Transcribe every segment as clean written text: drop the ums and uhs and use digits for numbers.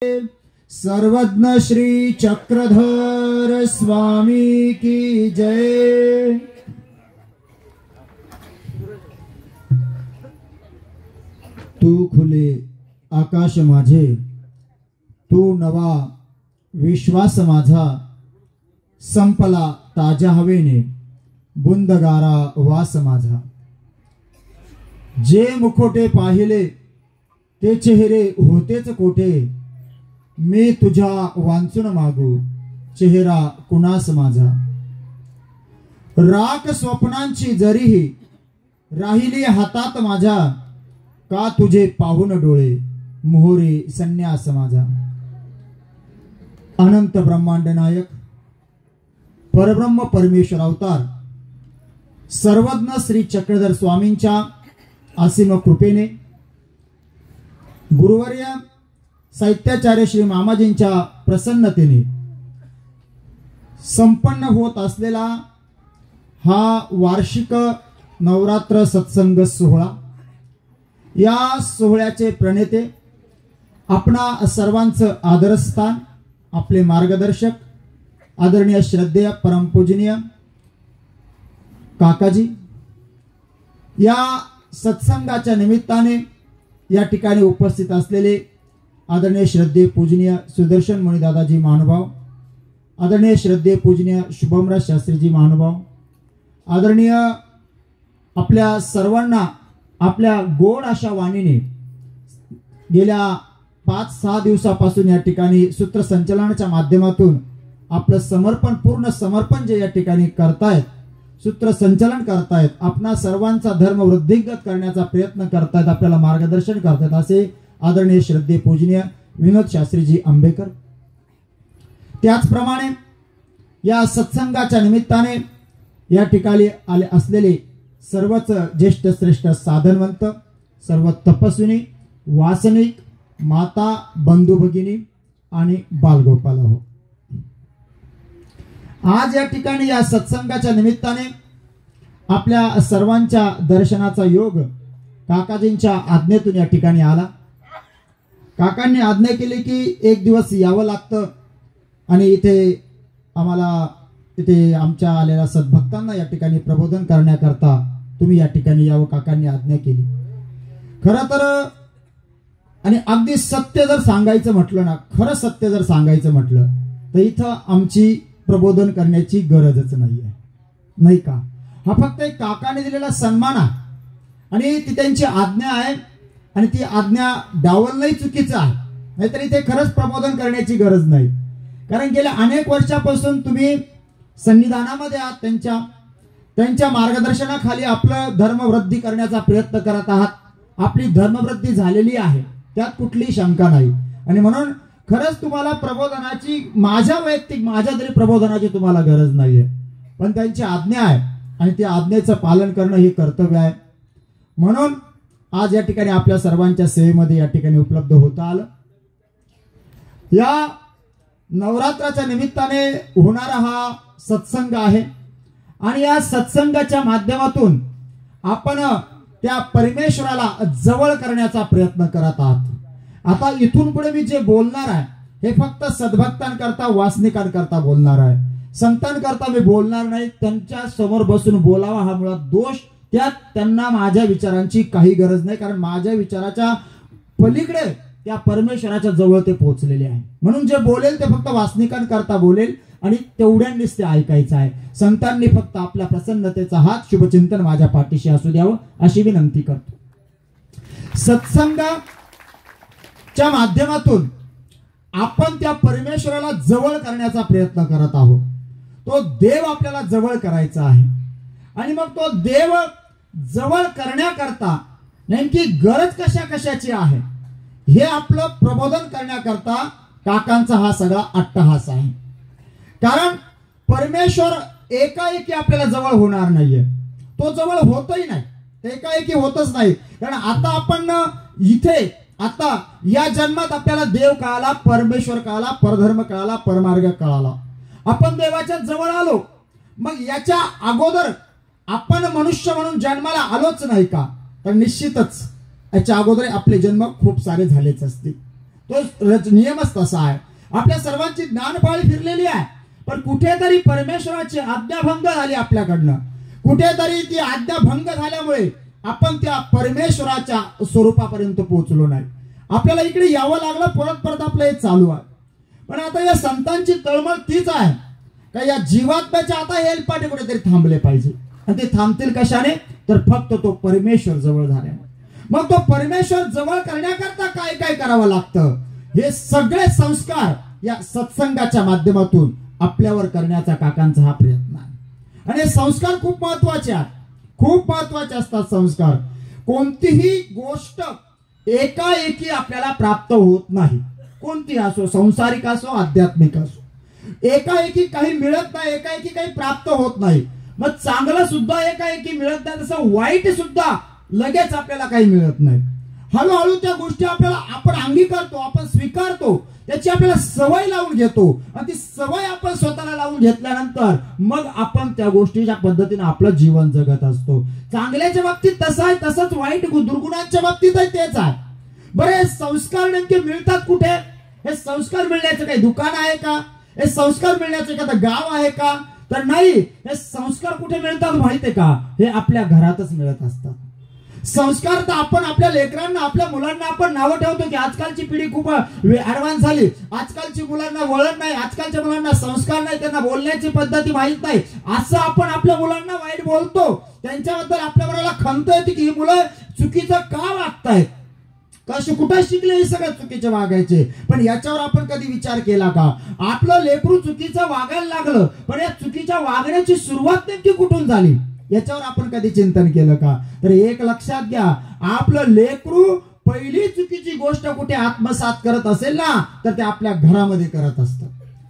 सर्वज्ञ श्री चक्रधर स्वामी की जय। तू खुले आकाश माझे, तू नवा विश्वास माझा, संपला ताज्या हवेने बुंदगारा वास माझा। जे मुखोटे पाहिले ते चेहरे होतेच कोठे, मी तुझ्या वांचून मागू चेहरा कुणास माझा। राख स्वप्नांची जरीही राहिली हातात माझ्या, का तुझे पाहून डोळे मोहरे संन्यास माझा। अनंत ब्रह्मांड नायक परब्रह्म परमेश्वर अवतार सर्वज्ञ श्री चक्रधर स्वामींच्या असीम कृपेने गुरुवर्य साहित्याचार्य श्री मामाजींच्या प्रसन्नतेने संपन्न होत असलेला हा वार्षिक नवरात्र सत्संग सोहळा, या सोहळ्याचे प्रणेते आपणा सर्वांचं आदरस्थान आपले मार्गदर्शक आदरणीय श्रद्धेय परमपूजनीय काकाजी, या सत्संगाच्या निमित्ताने या ठिकाणी उपस्थित असलेले आदरणीय श्रद्धेय पूजनीय सुदर्शन मुनी दादाजी महानुभाव, आदरणीय श्रद्धेय पूजनीय शुभमराज शास्त्रीजी महानुभाव, आदरणीय आपल्या सर्वांना आपल्या गोड अशा वाणीने गेल्या 5-6 दिवसापासून या ठिकाणी सूत्रसंचलनाच्या माध्यमातून आपलं समर्पण, पूर्ण समर्पण जे या ठिकाणी करतायत, सूत्रसंचलन करतायत, आपणा सर्वांचा धर्म वृद्धिंगत करण्याचा प्रयत्न करतायत, आपल्याला मार्गदर्शन करतायत असे आदरणीय श्रद्धेय पूजनीय विनोद शास्त्रीजी आंबेकर। त्याचप्रमाणे या सत्संगाच्या निमित्ताने या ठिकाणी आले असलेले सर्वच ज्येष्ठ श्रेष्ठ साधनवंत, सर्व तपस्विनी, वासनिक, माता, बंधू भगिनी आणि बालगोपाल हो, आज या ठिकाणी या सत्संगाच्या निमित्ताने आपल्या सर्वांच्या दर्शनाचा योग काकाजींच्या आज्ञेतून या ठिकाणी आला। काकांनी आज्ञा केली की एक दिवस यावं लागतं आणि इथे आम्हाला, इथे आमच्या आलेल्या सद्भक्तांना या ठिकाणी प्रबोधन करण्याकरता तुम्ही या ठिकाणी यावं, काकांनी आज्ञा केली। खरं तर आणि अगदी सत्य जर सांगायचं म्हटलं ना, खरं सत्य जर सांगायचं म्हटलं तर इथं आमची प्रबोधन करण्याची गरजच नाहीये, नाही का? हा फक्त एक काकाने दिलेला सन्मान आहे आणि ती त्यांची आज्ञा आहे आणि ती आज्ञा डावलणंही चुकीचं आहे, नाहीतर इथे खरंच प्रबोधन करण्याची गरज नाही। कारण गेल्या अनेक वर्षापासून तुम्ही सन्निधानामध्ये आहात, त्यांच्या मार्गदर्शनाखाली आपलं धर्मवृद्धी करण्याचा प्रयत्न करत आहात, आपली धर्मवृद्धी झालेली आहे, त्यात कुठलीही शंका नाही। आणि म्हणून खरंच तुम्हाला प्रबोधनाची, माझ्या तरी प्रबोधनाची तुम्हाला गरज नाहीये, पण त्यांची आज्ञा आहे आणि त्या आज्ञेचं पालन करणं हे कर्तव्य आहे। म्हणून आज या ठिकाणी आपल्या सर्वांच्या सेवेमध्ये या ठिकाणी उपलब्ध होता आलं। या नवरात्राच्या निमित्ताने होणारा हा सत्संग आहे आणि या सत्संगाच्या माध्यमातून आपण त्या परमेश्वराला जवळ करण्याचा प्रयत्न करत आहात। आता इथून पुढे मी जे बोलणार आहे हे फक्त सद्भक्तांकरता, वासनिकांकरता बोलणार आहे, संतांकरता मी बोलणार नाही। त्यांच्या समोर बसून बोलावा हा मुळात दोष, त्यात त्यांना माझ्या विचारांची काही गरज नाही, कारण माझ्या विचाराच्या पलीकडे त्या परमेश्वराच्या जवळ ते पोहोचलेले आहे। म्हणून जे बोलेल ते फक्त वासनिकांकरता बोलेल आणि तेवढ्यांनीच ते ऐकायचं आहे। संतांनी फक्त आपल्या प्रसन्नतेचा हात, शुभचिंतन माझ्या पाठीशी असू द्यावं अशी विनंती करतो। सत्संगाच्या माध्यमातून आपण त्या परमेश्वराला जवळ करण्याचा प्रयत्न करत आहोत। तो देव आपल्याला जवळ करायचा आहे आणि मग तो देव जवळ करण्याकरता नेमकी गरज कशाची आहे हे आपलं प्रबोधन करण्याकरता काकांचा हा सगळा अट्टहास आहे। कारण परमेश्वर एकाएकी आपल्याला जवळ होणार नाहीये, तो जवळ होतही नाही, एकाएकी होतच नाही। कारण आता आपण इथे, आता या जन्मात आपल्याला देव कळाला, परमेश्वर कळाला, परधर्म कळाला, परमार्ग कळाला, आपण देवाच्या जवळ आलो। मग याच्या अगोदर आपण मनुष्य म्हणून जन्माला आलोच नाही का? तर निश्चितच याच्या अगोदर आपले जन्म खूप सारे झालेच असतील। तो नियमच तसा आहे. आपल्या सर्वांची ज्ञानपाळी फिरलेली आहे, पण कुठेतरी परमेश्वराची आज्ञाभंग झाली आपल्याकडनं. कुठेतरी ती आज्ञाभंग झाल्यामुळे आपण त्या परमेश्वराच्या स्वरूपापर्यंत पोहोचलो नाही. आपल्याला इकडे यावं लागलं, परत परत आपलं हे चालू आहे. पण आता या संतांची तळमळ तीच आहे का या जीवात्म्याच्या आता हे हेलपाटे कुठेतरी थांबले पाहिजे. आणि ते थांबतील कशाने, तर फक्त तो परमेश्वर जवळ झाल्याने. मग तो परमेश्वर जवळ करण्याकरता काय काय करावं लागतं, हे सगळे संस्कार या सत्संगाच्या माध्यमातून आपल्यावर करण्याचा काकांचा हा प्रयत्न आहे. आणि हे संस्कार खूप महत्वाचे आहेत, खूप महत्वाचे असतात संस्कार. कोणतीही गोष्ट एकाएकी आपल्याला प्राप्त होत नाही, कोणती असो, संसारिक असो आध्यात्मिक असो. एकाएकी काही मिळत नाही, एकाएकी काही प्राप्त होत नाही. मग चांगलं सुद्धा एकाएकी मिळत नाही, तसं वाईट सुद्धा लगेच आपल्याला काही मिळत नाही. हळूहळू त्या गोष्टी आपल्याला आपण अंगीकारतो, आपण स्वीकारतो, त्याची आपल्याला सवय लावून घेतो. आणि ती सवय आपण स्वतःला लावून घेतल्यानंतर मग आपण त्या गोष्टीच्या पद्धतीने आपलं जीवन जगत असतो. चांगल्याच्या बाबतीत तसं आहे, तसंच वाईट दुर्गुणांच्या बाबतीत आहे तेच आहे. बरे संस्कार नेमके मिळतात कुठे, हे संस्कार मिळण्याचं काही दुकान आहे का, हे संस्कार मिळण्याचं एखादं गाव आहे का, तर नाही. हे संस्कार कुठे मिळतात माहितीये का, हे आपल्या घरातच मिळत असतात. संस्कार तर आपण आपल्या लेकरांना, आपल्या मुलांना आपण नावं ठेवतो की आजकालची पिढी खूप ऍडव्हान्स झाली, आजकालची मुलांना वळण नाही, आजकालच्या मुलांना संस्कार नाही, त्यांना बोलण्याची पद्धती माहित नाही, असं आपण आपल्या मुलांना वाईट बोलतो. त्यांच्याबद्दल आपल्या मनाला खंत येते की ही मुलं चुकीचं का वागतायत, कसे कुठे शिकले हे सगळं चुकीचे वागायचे. पण याच्यावर आपण कधी विचार केला का, आपलं लेकरू चुकीचं वागायला लागलं, पण या चुकीच्या वागण्याची सुरुवात नेमकी कुठून झाली, याच्यावर आपण कधी चिंतन केलं का. तर एक लक्षात घ्या, आपलं लेकरू पहिली चुकीची गोष्ट कुठे आत्मसात करत असेल ना, तर ते आपल्या घरामध्ये करत असतं.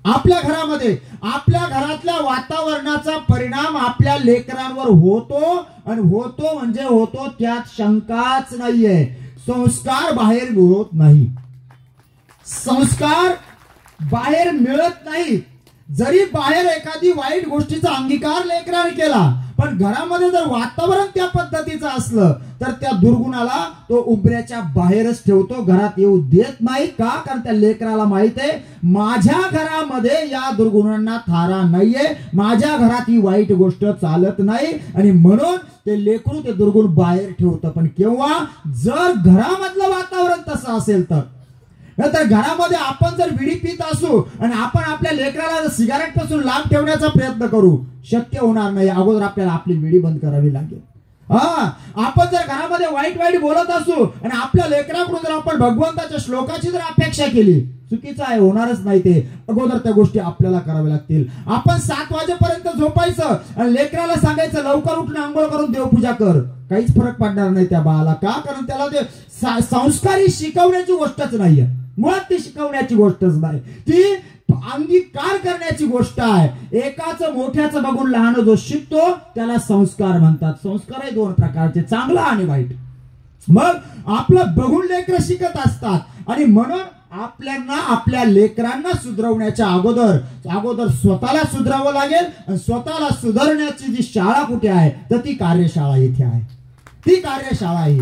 आपल्या घरामध्ये, आपल्या घरातल्या वातावरणाचा परिणाम आपल्या लेकरांवर होतो, आणि होतो म्हणजे होतो, त्यात शंकाच नाहीये. संस्कार बाहेर मिळत नाही, संस्कार बाहेर मिळत नाही. जरी बाहेर एखादी वाईट गोष्टीचा अंगीकार लेकराने केला, पण घरामध्ये जर वातावरण त्या पद्धतीचं असलं तर त्या दुर्गुणाला तो उंबऱ्याच्या बाहेरच ठेवतो, घरात येऊ देत नाही. का, कारण त्या लेकराला माहित आहे माझ्या घरामध्ये या दुर्गुणांना थारा नाहीये, माझ्या घरात ही वाईट गोष्ट चालत नाही, आणि म्हणून ते लेकरू ते दुर्गुण बाहेर ठेवतं. पण केव्हा, जर घरामधलं वातावरण तसं असेल तर. तर घरामध्ये आपण जर विडी पित असू आणि आपण आपल्या लेकराला सिगारेट पासून लांब ठेवण्याचा प्रयत्न करू, शक्य होणार नाही. अगोदर आपल्याला आपली विडी बंद करावी लागेल. आपण जर घरामध्ये वाईट वाईट बोलत असू आणि आपल्या लेकराकडून जर आपण भगवंताच्या श्लोकाची जर अपेक्षा केली, चुकीचं आहे, होणारच नाही. ते अगोदर त्या गोष्टी आपल्याला कराव्या लागतील. आपण 7 वाजेपर्यंत झोपायचं आणि लेकराला सांगायचं लवकर उठून आंघोळ करून देवपूजा कर, काहीच फरक पडणार नाही त्या बाळाला. का, कारण त्याला ते संस्कारी शिकवण्याची गोष्टच नाहीये, मुळात ती शिकवण्याची गोष्टच नाही, ती अंगीकार करण्याची गोष्ट आहे. एकाच मोठ्याचं बघून लहान जो शिकतो त्याला संस्कार म्हणतात. संस्कार आहे 2 प्रकारचे, चांगला आणि वाईट. मग आपलं बघून लेकरं शिकत असतात, आणि म्हणून आपल्याला आपल्या लेकरांना सुधरवण्याच्या अगोदर स्वतःला सुधरावं लागेल. आणि स्वतःला सुधारण्याची जी शाळा कुठे आहे, तर ती कार्यशाळा इथे आहे. ती कार्यशाळा आहे.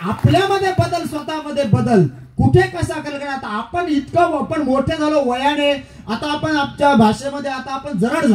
आपल्यामध्ये बदल, स्वतःमध्ये बदल कुठे कसा करणार. आपण इतकं आपण मोठे झालो वयाने, आता आपण आपल्या भाषेमध्ये आता आपण जरड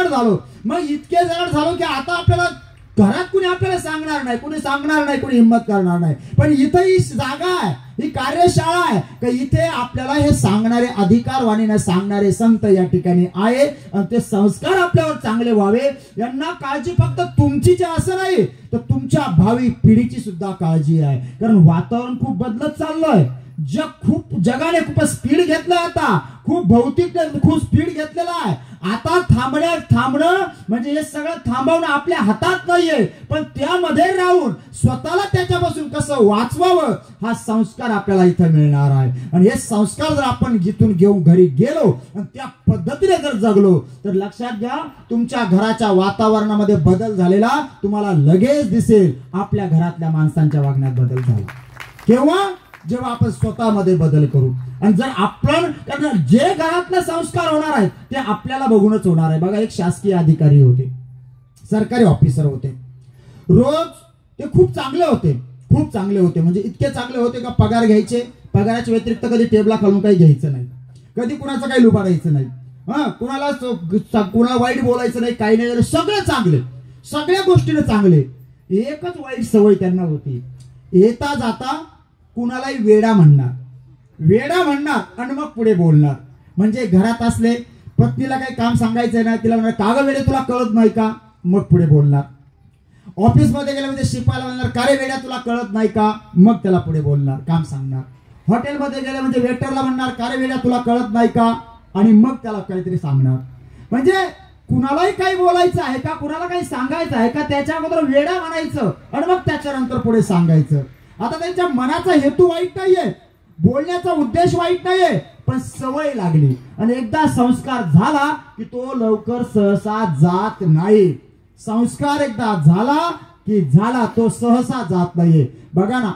झालो. मग इतके जरड झालो की आता आपल्याला घरात कुणी आपल्याला सांगणार नाही, कुणी हिंमत करणार नाही. पण इथे ही जागा आहे, ही कार्यशाळा आहे का इथे आपल्याला हे सांगणारे, अधिकारवाणीने सांगणारे संत या ठिकाणी आहे. आणि ते संस्कार आपल्यावर चांगले व्हावे, यांना काळजी फक्त तुमची जे असं नाही, तर तुमच्या भावी पिढीची सुद्धा काळजी आहे. कारण वातावरण खूप बदलत चाललंय, जगाने खूप स्पीड घेतलं, आता खूप भौतिक खूप स्पीड घेतलेला आहे. आता थांबणं म्हणजे हे सगळं थांबवणं आपल्या हातात नाहीये, पण त्यामध्ये राहून स्वतःला त्याच्यापासून कसं वाचवावं हा संस्कार आपल्याला इथं मिळणार आहे. आणि हे संस्कार जर आपण जिथून घेऊन घरी गेलो आणि त्या पद्धतीने जर जगलो, तर लक्षात घ्या तुमच्या घराच्या वातावरणामध्ये बदल झालेला तुम्हाला लगेच दिसेल. आपल्या घरातल्या माणसांच्या वागण्यात बदल झाला केव्हा, जेव्हा आपण स्वतःमध्ये बदल करू. आणि जर आपण, कारण जे घरातले संस्कार होणार आहेत ते आपल्याला बघूनच होणार आहे. बघा, एक शासकीय अधिकारी होते, सरकारी ऑफिसर होते. रोज ते खूप चांगले होते म्हणजे इतके चांगले होते का पगार घ्यायचे, पगाराच्या व्यतिरिक्त कधी टेबला खालून काही घ्यायचं नाही, कधी कुणाचं काही लुबाडायचं नाही, कुणाला वाईट बोलायचं नाही, काही नाही, सगळं चांगले, सगळ्या गोष्टीने चांगले. एकच वाईट सवय त्यांना होती, येता जाता कुणालाही वेडा म्हणणार आणि मग पुढे बोलणार. म्हणजे घरात असले पत्नीला काही काम सांगायचं नाही, तिला म्हणणार का ग वेडे तुला कळत नाही का, मग पुढे बोलणार. ऑफिस मध्ये गेलं म्हणजे शिपायला म्हणणार का रे वेड्या तुला कळत नाही का, मग त्याला पुढे बोलणार, काम सांगणार. हॉटेलमध्ये गेलं म्हणजे वेटरला म्हणणार का रे वेड्या तुला कळत नाही का, आणि मग त्याला काहीतरी सांगणार. म्हणजे कुणालाही काही बोलायचं आहे का, कुणाला काही सांगायचं आहे का, त्याच्या अगोदर वेडा म्हणायचं आणि मग त्याच्यानंतर पुढे सांगायचं. आता त्यांच्या मनाचा हेतू वाईट नाहीये, बोलण्याचा उद्देश वाईट नाहीये, पण सवय लागली आणि एकदा संस्कार झाला की तो लवकर सहसा जात नाही. संस्कार एकदा झाला की झाला, तो सहसा जात नाहीये. बघा ना,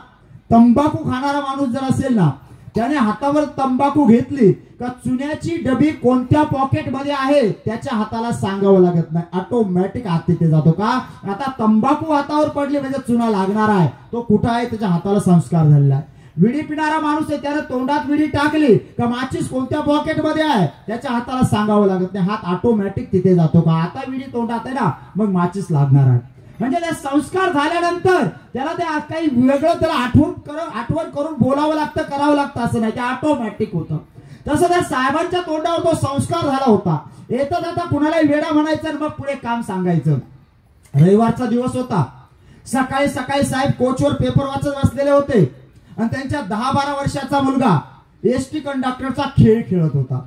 तंबाखू खाणारा माणूस जर असेल ना, त्याने हातावर तंबाखू घेतली का चुन्याची डबी कोणत्या पॉकेट मध्ये आहे त्याच्या हाताला सांगावं लागत नाही, ऑटोमॅटिक हात तिथे जातो. का, आता तंबाखू हातावर पडली म्हणजे चुना लागणार आहे, तो कुठं आहे त्याच्या हाताला संस्कार झालेला आहे. विडी पिणारा माणूस आहे, त्याने तोंडात विडी टाकली का माचीस कोणत्या पॉकेट मध्ये आहे त्याच्या हाताला सांगावं लागत नाही, हात ऑटोमॅटिक तिथे जातो. का, आता विडी तोंडात आहे ना, मग माचीस लागणार आहे. म्हणजे ते संस्कार झाल्यानंतर त्याला ते काही वेगळं त्याला आठवण करून बोलावं लागतं, करावं लागतं असं नाही, ते ऑटोमॅटिक होतं. तसं त्या साहेबांच्या तोंडावर तो संस्कार झाला होता. येतात आता कुणालाही वेडा म्हणायचं आणि मग पुढे काम सांगायचं. रविवारचा दिवस होता, सकाळी सकाळी साहेब कोचवर पेपर वाचत बसलेले होते आणि त्यांच्या 10-12 वर्षाचा मुलगा एसटी कंडक्टरचा खेळ खेळत होता.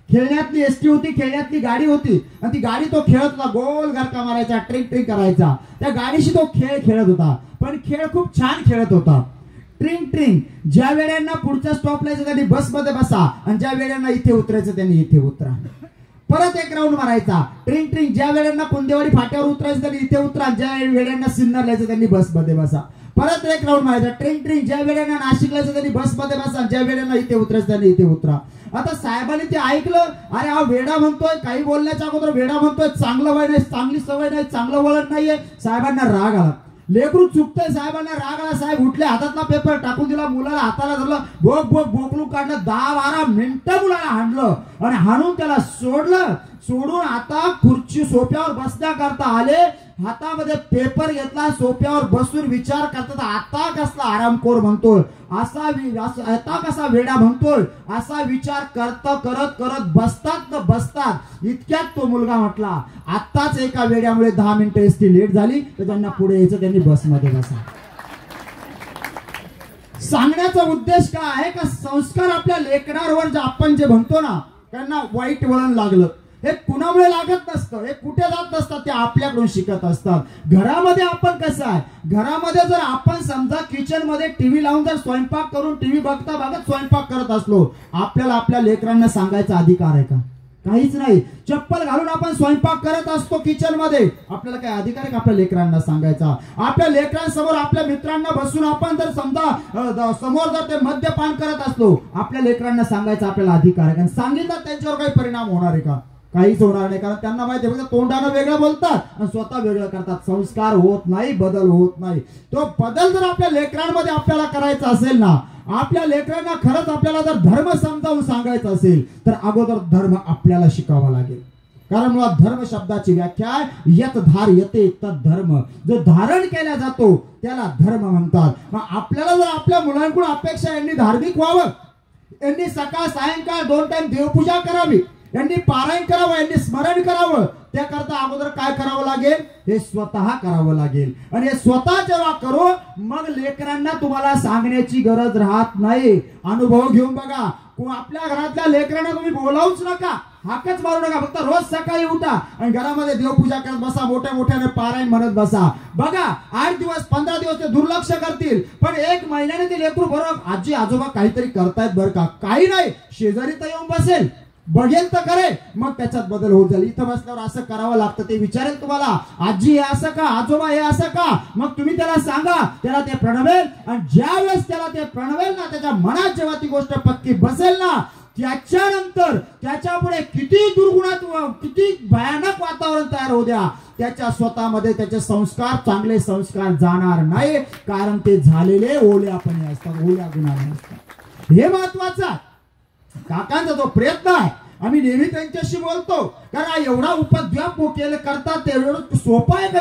खेळण्यातली एसटी होती, खेळण्यातली गाडी होती आणि ती गाडी तो खेळत होता, गोल घरका मारायचा, ट्रिंग करायचा. त्या गाडीशी तो खेळ खेळत होता, पण खेळ खूप छान खेळत होता. ट्रिंग ज्या वेळेला पुढच्या स्टॉपला यायचं त्यांनी बसमध्ये बसा आणि ज्या वेळेला इथे उतरायचं त्यांनी इथे उतरा. परत एक राऊंड मारायचा, ट्रिंग ज्या वेळेला कुंदेवाडी फाट्यावर उतरायचं त्यांनी इथे उतरा, ज्या वेळेला सिन्नरला यायचं त्यांनी बसमध्ये बसा. परत एक राऊंड मारायचा, ट्रिंग ज्या वेळेला नाशिकला यायचं त्यांनी बसमध्ये बसा, ज्या वेळेला इथे उतरायचं त्यांनी इथे उतरा. आता साहेबांनी ते ऐकलं, अरे हा वेडा म्हणतोय, काही बोलण्याच्या अगोदर वेडा म्हणतोय, चांगलं वय नाही, चांगली सवय नाही, चांगलं वळण नाहीये. साहेबांना राग आला, लेकरू चुकतंय, साहेबांना राग आला. साहेब उठले, हातातला पेपर टाकून दिला, मुलाला हाताला धरलं, बोकलू काढलं, 10-12 मिनिटं मुलाला हाणलं आणि हाणून त्याला सोडून आता खुर्ची सोफ्यावर बसण्याकरता आले. हातामध्ये पेपर घेतला, सोफ्यावर बसून विचार करतात, आता कसला आरामखोर म्हणतोय, आता कसा वेडा म्हणतोय, असा विचार करत बसतात. इतक्यात तो मुलगा म्हटला, आताच एका वेड्यामुळे 10 मिनिटं एसटी लेट झाली, तर त्यांना पुढे यायचं, त्यांनी बसमध्ये बसा. सांगण्याचा उद्देश काय आहे का, संस्कार आपल्या लेकरांवर जे आपण जे म्हणतो ना, त्यांना वाईट वळण लागलं, हे कुणामुळे लागत नसतं, हे कुठे जात नसतात, ते आपल्याकडून शिकत असतात. घरामध्ये आपण कसं आहे, घरामध्ये जर आपण समजा किचन मध्ये टीव्ही लावून जर स्वयंपाक करून टीव्ही बघता स्वयंपाक करत असलो, आपल्याला आपल्या लेकरांना सांगायचा अधिकार आहे का, काहीच नाही. चप्पल घालून आपण स्वयंपाक करत असतो किचन मध्ये, आपल्याला काय अधिकार आहे का आपल्या लेकरांना सांगायचा. आपल्या लेकरांसमोर आपल्या मित्रांना बसून आपण जर समजा समोर जर ते मद्यपान करत असलो, आपल्या लेकरांना सांगायचा आपल्याला अधिकार आहे का, सांगितलं त्यांच्यावर काही परिणाम होणार आहे का, काहीच होणार नाही. कारण त्यांना माहिती आहे, तोंडानं वेगळं बोलतात आणि स्वतः वेगळं करतात, संस्कार होत नाही, बदल होत नाही. तो बदल जर आपल्या लेकरांमध्ये आपल्याला करायचा असेल ना, आपल्या लेकरांना खरंच आपल्याला जर धर्म समजावून सांगायचा असेल, तर अगोदर धर्म आपल्याला शिकावा लागेल. कारण मुळात धर्म शब्दाची व्याख्या आहे, यत धार यते तत् धर्म, जो धारण केला जातो त्याला धर्म म्हणतात. मग आपल्याला जर आपल्या मुलांकडून अपेक्षा, यांनी धार्मिक व्हावं, यांनी सकाळ सायंकाळ 2 टाइम देवपूजा करावी, यांनी पारायण करावं, यांनी स्मरण करावं, त्याकरता अगोदर काय करावं लागेल, हे स्वतः करावं लागेल. आणि हे स्वतः जेव्हा करू, मग लेकरांना तुम्हाला सांगण्याची गरज राहत नाही. अनुभव घेऊन बघा, आपल्या घरातल्या लेकरांना तुम्ही बोलावूच नका, हाकच मारू नका, फक्त रोज सकाळी उठा आणि घरामध्ये देवपूजा करत बसा, मोठ्याने पारायण म्हणत बसा. बघा 8 दिवस 15 दिवस ते दुर्लक्ष करतील, पण 1 महिन्याने ते लेकरू बरोबर आजी आजोबा काहीतरी करतायत बरं का, काही नाही, शेजारी तर येऊन बसेल, बघेल तर करे, मग त्याच्यात बदल होत जाईल. इथं बसल्यावर असं करावं लागतं, ते विचारेल तुम्हाला, आजी हे असं का, आजोबा हे असं का, मग तुम्ही त्याला सांगा, त्याला ते प्रणवेल. आणि ज्या वेळेस त्याला ते प्रणवेल ना, त्याच्या मनात जेव्हा ती गोष्ट पक्की बसेल ना, त्याच्यानंतर त्याच्या पुढे किती दुर्गुणात, किती भयानक वातावरण तयार होऊ द्या, त्याच्या स्वतःमध्ये त्याचे संस्कार, चांगले संस्कार जाणार नाही, कारण ते झालेले ओल्यापणे असतात, ओल्या गुणाने असतात. हे महत्वाचं आहे. काकांचा जो प्रयत्न आहे, आम्ही नेहमी त्यांच्याशी बोलतो, कारण एवढा उपद्व्याप केलं करतात ते एवढं सोपं आहे का?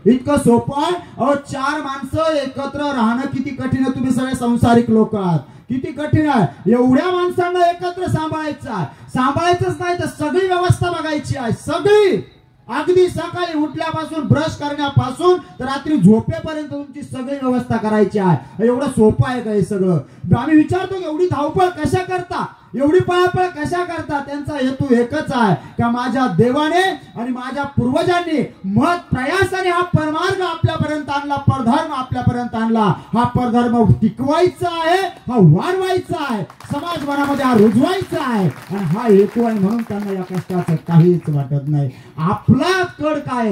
इतकं सोपं आहे? अहो, 4 माणसं एकत्र राहणं किती कठीण आहे. तुम्ही सगळे संसारिक लोक आहात, किती कठीण आहे. एवढ्या माणसांना एकत्र सांभाळायचं आहे. सांभाळायचंच नाही तर सगळी व्यवस्था बघायची आहे, सगळी. अगदी सकाळी उठल्यापासून ब्रश करण्यापासून तर रात्री झोपेपर्यंत तुमची सगळी व्यवस्था करायची आहे. एवढं सोपं आहे का हे सगळं? आम्ही विचारतो, एवढी धावपळ कशा करता, एवढी पळापळ कशा करता? त्यांचा हेतू एकच आहे का माझ्या देवाने आणि माझ्या पूर्वजांनी मत प्रयासाने हा परमार्ग आपल्यापर्यंत आणला, परधर्म आपल्यापर्यंत आणला. हा परधर्म टिकवायचा आहे, हा वाढवायचा आहे, समाजभरामध्ये हा रुजवायचा आहे, आणि हा हेतू आहे. म्हणून त्यांना या कष्टाचं काहीच वाटत नाही. आपला कड काय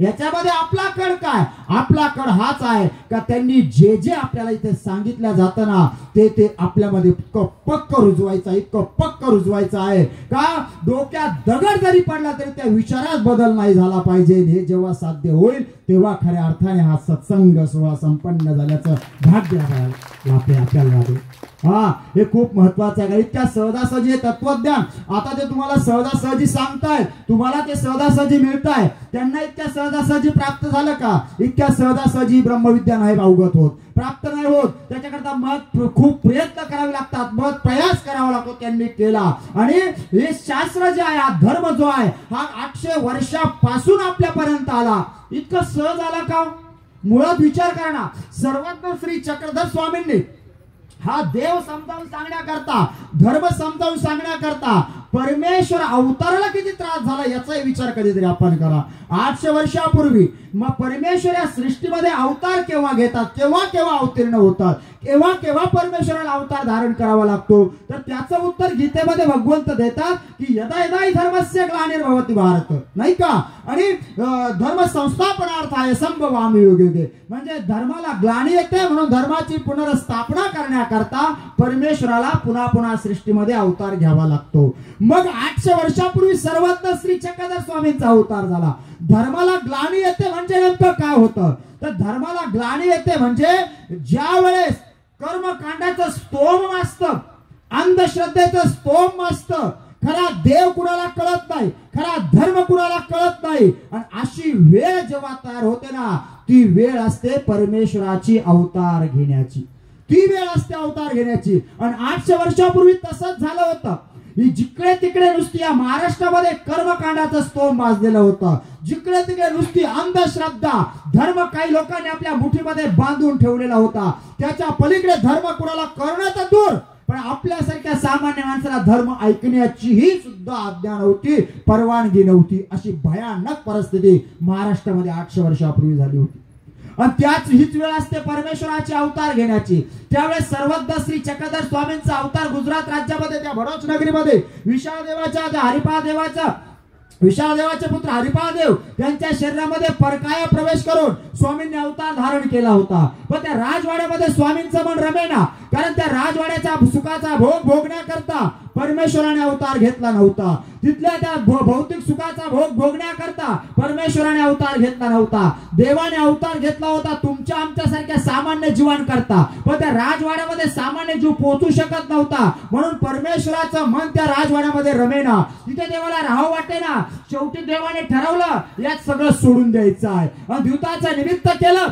याच्यामध्ये आपला कड काय? आपला कड हाच आहे का त्यांनी जे जे आपल्याला इथे सांगितलं जातं ना ते आपल्यामध्ये इतकं पक्क रुजवायचं आहे का डोक्यात दगड जरी पडला तरी त्या विचारात बदल नाही झाला पाहिजे. हे जेव्हा साध्य होईल तेव्हा खऱ्या अर्थाने हा सत्संग सोहळा संपन्न झाल्याचं भाग्य आपल्याला लाभेल. हे खूप महत्वाचं आहे. इतक्या सहजासहजी तत्वज्ञान आता ते तुम्हाला सहजासहजी सांगतायत, तुम्हाला ते सहजासहजी मिळत आहे. त्यांना इतक्या सहजासहजी प्राप्त झालं का? इतक्या सहजासहजी ब्रह्मविद्या नाही अवगत होत, प्राप्त नाही होत. त्याच्याकरता मग खूप प्रयत्न करावे लागतात, मग प्रयास करावा लागतो. त्यांनी केला, आणि हे शास्त्र जे आहे, हा धर्म जो आहे, हा 800 वर्षापासून आपल्यापर्यंत आला. इतकं सहज आला का? मुळात विचार करा. सर्वज्ञ श्री चक्रधर स्वामींनी हा देव समजावून सांगण्याकरता, धर्म समजावून सांगण्याकरता परमेश्वर अवताराला किती त्रास झाला याचाही विचार कधीतरी आपण करा. 800 वर्षापूर्वी मग परमेश्वर या सृष्टीमध्ये अवतार केव्हा घेतात, केव्हा अवतीर्ण होतात, केव्हा परमेश्वराला अवतार धारण करावा लागतो? तर त्याचं उत्तर गीतेमध्ये भगवंत देतात की यदा यदा धर्मस्य ग्लानिर्भवति भारत, नाही का? आणि धर्म संस्थापनार्थाय संभवामि युगे युगे, म्हणजे धर्माला ग्लानी येते म्हणून धर्माची पुनर्स्थापना करण्याकरता परमेश्वराला पुन्हा पुन्हा सृष्टीमध्ये अवतार घ्यावा लागतो. मग 800 वर्षापूर्वी सर्वज्ञ श्री चक्रधर स्वामींचा अवतार झाला. धर्माला ग्लानी येते म्हणजे नेमकं काय होतं? तर धर्माला ग्लानी येते म्हणजे ज्या वेळेस कर्मकांडाचं स्तोम असतं, अंधश्रद्धेचं स्तोम असतं, खरा देव कुणाला कळत नाही, खरा धर्म कुणाला कळत नाही, आणि अशी वेळ जेव्हा तयार होते ना, ती वेळ असते परमेश्वराची अवतार घेण्याची. ती वेळ असते अवतार घेण्याची. आणि 800 वर्षापूर्वी तसंच झालं होतं. जिकडे तिकडे नुसती या महाराष्ट्रामध्ये कर्मकांडाचं स्तोम माजलेलं होतं. जिकडे तिकडे नुसती अंधश्रद्धा, धर्म काही लोकांनी आपल्या मुठीमध्ये बांधून ठेवलेला होता. त्याच्या पलीकडे धर्म कुणाला करणं तर दूर, पण आपल्यासारख्या सामान्य माणसाला धर्म ऐकण्याचीही सुद्धा आज्ञा नव्हती, परवानगी नव्हती. अशी भयानक परिस्थिती महाराष्ट्रामध्ये 800 वर्षापूर्वी झाली होती. आणि हीच वेळ असते परमेश्वराचे अवतार घेण्याची. त्यावेळेस सर्वज्ञ श्री चक्रधर स्वामींचा अवतार गुजरात राज्यामध्ये त्या भरोच नगरीमध्ये विशाळ देवाच्या विशाळ देवाचे पुत्र हरिपाळ देव त्यांच्या शरीरामध्ये परकाया प्रवेश करून स्वामींनी अवतार धारण केला होता. पण त्या राजवाड्यामध्ये स्वामींचं मन रमेना, कारण त्या राजवाड्याच्या सुखाचा भोग भोगण्याकरता परमेश्वराने अवतार घेतला नव्हता. तिथल्या त्या भौतिक सुखाचा भोग भोगण्याकरता परमेश्वराने अवतार घेतला नव्हता. देवाने अवतार घेतला होता तुमच्या आमच्यासारख्या सामान्य जीवांकरता. पण त्या राजवाड्यामध्ये सामान्य जीव पोहोचू शकत नव्हता, म्हणून परमेश्वराचं मन त्या राजवाड्यामध्ये रमेना, तिथे देवाला राहावं वाटेना. शेवटी देवाने ठरवलं यात सगळं सोडून द्यायचं आहे, आणि द्यूताचं निमित्त केलं.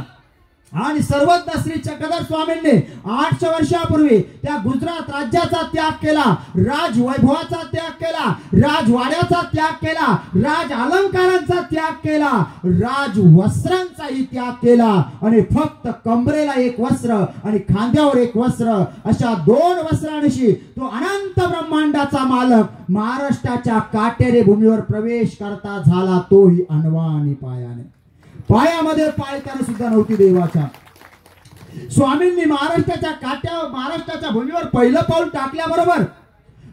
आणि सर्वज्ञ श्री चक्रधर स्वामींनी 800 वर्षापूर्वी त्या गुजरात राज्याचा त्याग केला, राजवैभवाचा त्याग केला, राजवाड्याचा त्याग केला, राज अलंकारांचा त्याग केला, राजवस्त्रांचाही त्याग केला, आणि फक्त कमरेला एक वस्त्र आणि खांद्यावर एक वस्त्र अशा 2 वस्त्रांशी तो अनंत ब्रह्मांडाचा मालक महाराष्ट्राच्या काटेरी भूमीवर प्रवेश करता झाला, तोही अनवाणी पायाने. पायामध्ये पायताना सुद्धा नव्हती देवाच्या. स्वामींनी महाराष्ट्राच्या भूमीवर पहिलं पाऊल टाकल्याबरोबर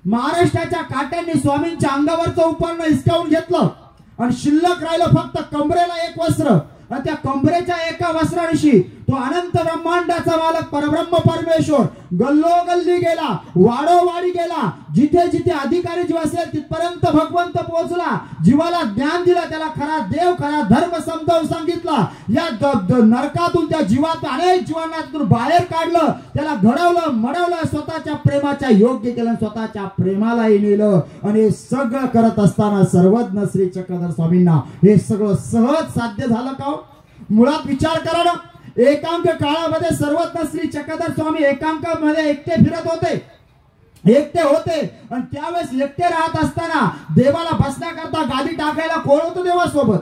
महाराष्ट्राच्या काट्यांनी स्वामींच्या अंगावरचं उपर्ण हिसकावून घेतलं, आणि शिल्लक राहिलं फक्त कमरेला एक वस्त्र. आणि त्या कमरेच्या एका वस्त्रांशी तो अनंत ब्रह्मांडाचा मालक परब्रह्म परमेश्वर गल्लोगल्ली गेला, वाडोवाडी गेला, जिथे जिथे अधिकारी जीव असेल तिथपर्यंत भगवंत पोहोचला, जीवाला ज्ञान दिलं, त्याला खरा देव खरा धर्म समजावून सांगितला, या नरकातून त्या जीवात अनेक जीवांना बाहेर काढलं, त्याला घडवलं मडवलं, स्वतःच्या प्रेमाच्या योग्य केलं, स्वतःच्या प्रेमालाही नेलं. आणि हे सगळं करत असताना सर्वज्ञ श्री चक्रधर स्वामींना हे सगळं सहज साध्य झालं का? मुळात विचार करा ना, एकांक काळामध्ये सर्वज्ञ श्री चक्रधर स्वामी एकांकामध्ये एकटे फिरत होते, एकटे होते. आणि त्यावेळेस एकटे राहत असताना देवाला बसण्याकरता गादी टाकायला कोण होतं देवासोबत?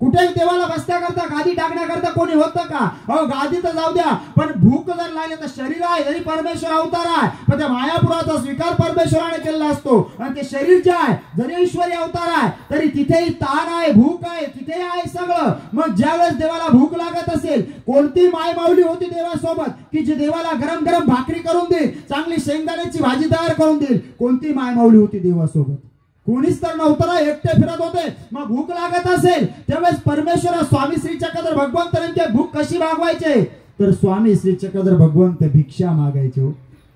कुठेही देवाला बसण्याकरता गादी टाकण्याकरता कोणी होतं का? अहो गादी तर जाऊ द्या, पण भूक जर लागली तर शरीर आहे जरी परमेश्वर अवतार आहे, पण त्या मायापुराचा स्वीकार परमेश्वराने केलेला असतो. आणि ते शरीर जे आहे जरी ईश्वरी अवतार आहे तरी तिथेही ताण आहे, भूक आहे, तिथेही आहे सगळं. मग ज्यावेळेस देवाला भूक लागत असेल, कोणती माय माऊली होती देवासोबत की जी देवाला गरम गरम भाकरी करून देईल, चांगली शेंगदाण्याची भाजी तयार करून देईल? कोणती माय माऊली होती देवासोबत? कोणीच तर नव्हतं, एकटे फिरत होते. मग भूक लागत असेल त्यावेळेस परमेश्वर स्वामी श्री चक्रधर भगवंत यांची भूक कशी भागवायचे? तर स्वामी श्री चक्रधर भगवंत भिक्षा मागायचे,